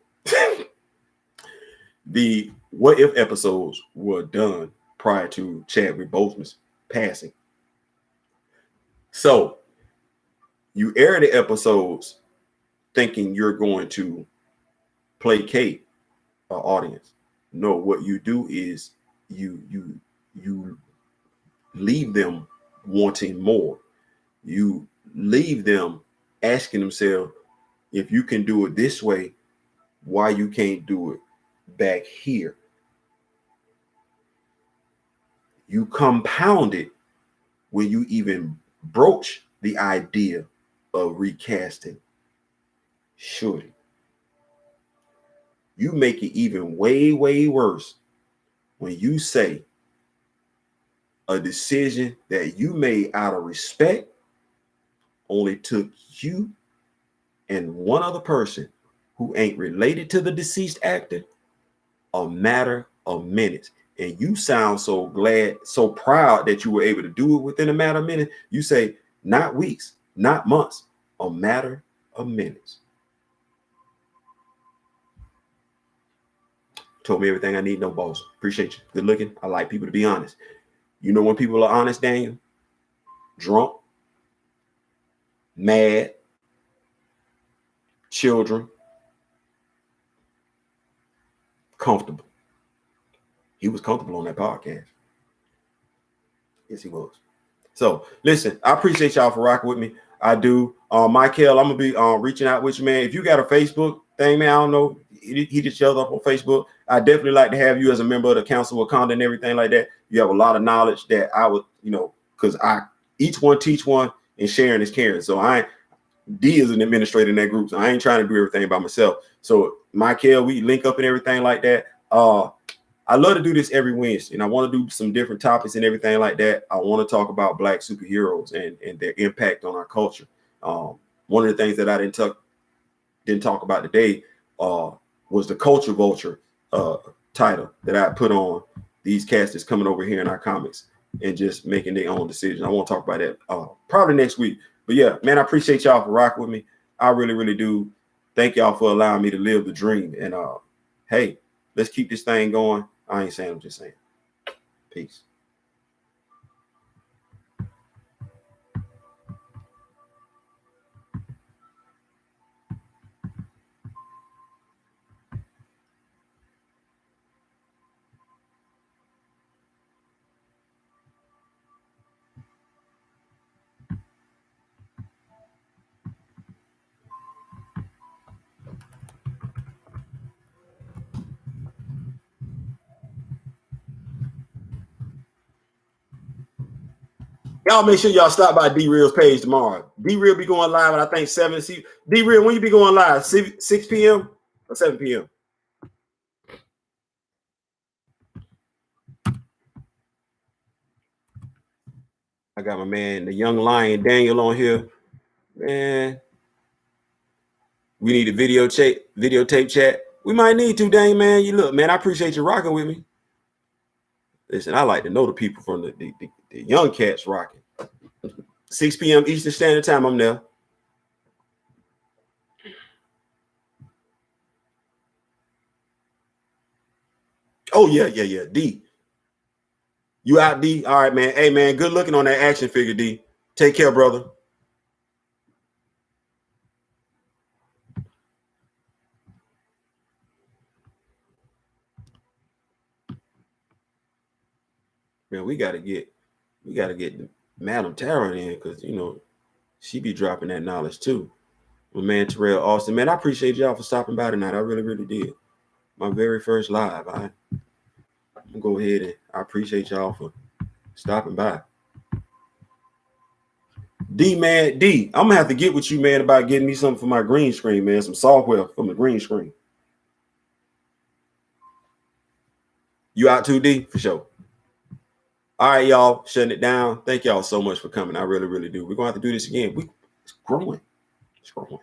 The what if episodes were done prior to Chadwick Boseman's passing. So you air the episodes thinking you're going to placate an audience. No, what you do is you leave them wanting more. You leave them asking themselves, if you can do it this way, why you can't do it back here? You compound it when you even broach the idea of recasting Shorty. You make it even way, way worse when you say a decision that you made out of respect only took you and one other person who ain't related to the deceased actor a matter of minutes. And you sound so glad, so proud that you were able to do it within a matter of minutes. You say, not weeks, not months, a matter of minutes. Told me everything I need, no boss. Appreciate you. Good looking. I like people to be honest. You know when people are honest, Daniel? Drunk, mad, children, comfortable. He was comfortable on that podcast. Yes, he was. So listen, I appreciate y'all for rocking with me. I do. Michael, I'm gonna be reaching out with you, man. If you got a Facebook thing, man, I don't know. He just showed up on Facebook. I definitely like to have you as a member of the Council of Conduct and everything like that. You have a lot of knowledge that I would, because each one teach one and sharing is caring. So D is an administrator in that group, so I ain't trying to do everything by myself. So Michael, we link up and everything like that. I love to do this every Wednesday, and I want to do some different topics and everything like that. I want to talk about Black superheroes and their impact on our culture. One of the things that I didn't talk about today was the culture vulture title that I put on these cats that's coming over here in our comics and just making their own decisions. I want to talk about that probably next week. But yeah, man, I appreciate y'all for rocking with me. I really, really do. Thank y'all for allowing me to live the dream. And hey, let's keep this thing going. I ain't saying, I'm just saying. Peace. Y'all make sure y'all stop by D-Real's page tomorrow. D-Real be going live at, I think, 7. D-Real, when you be going live? 6 p.m. or 7 p.m.? I got my man, the young lion, Daniel, on here. Man, we need a videotape chat. We might need to, Daniel, man. You look, man, I appreciate you rocking with me. Listen, I like to know the people from the young cats rocking. 6 p.m. Eastern Standard Time, I'm there. Oh, yeah. D. You out, D? All right, man. Hey, man, good looking on that action figure, D. Take care, brother. Man, we gotta get Madam Tara then, because you know she be dropping that knowledge too. My man Terrell Austin, man, I appreciate y'all for stopping by tonight. I really, really did. My very first live. I'm gonna go ahead and I appreciate y'all for stopping by. D, I'm gonna have to get with you, man, about getting me something for my green screen, man. Some software for my green screen. You out too, D? For sure. All right, y'all, shutting it down. Thank y'all so much for coming. I really, really do. We're gonna have to do this again. It's growing. It's growing.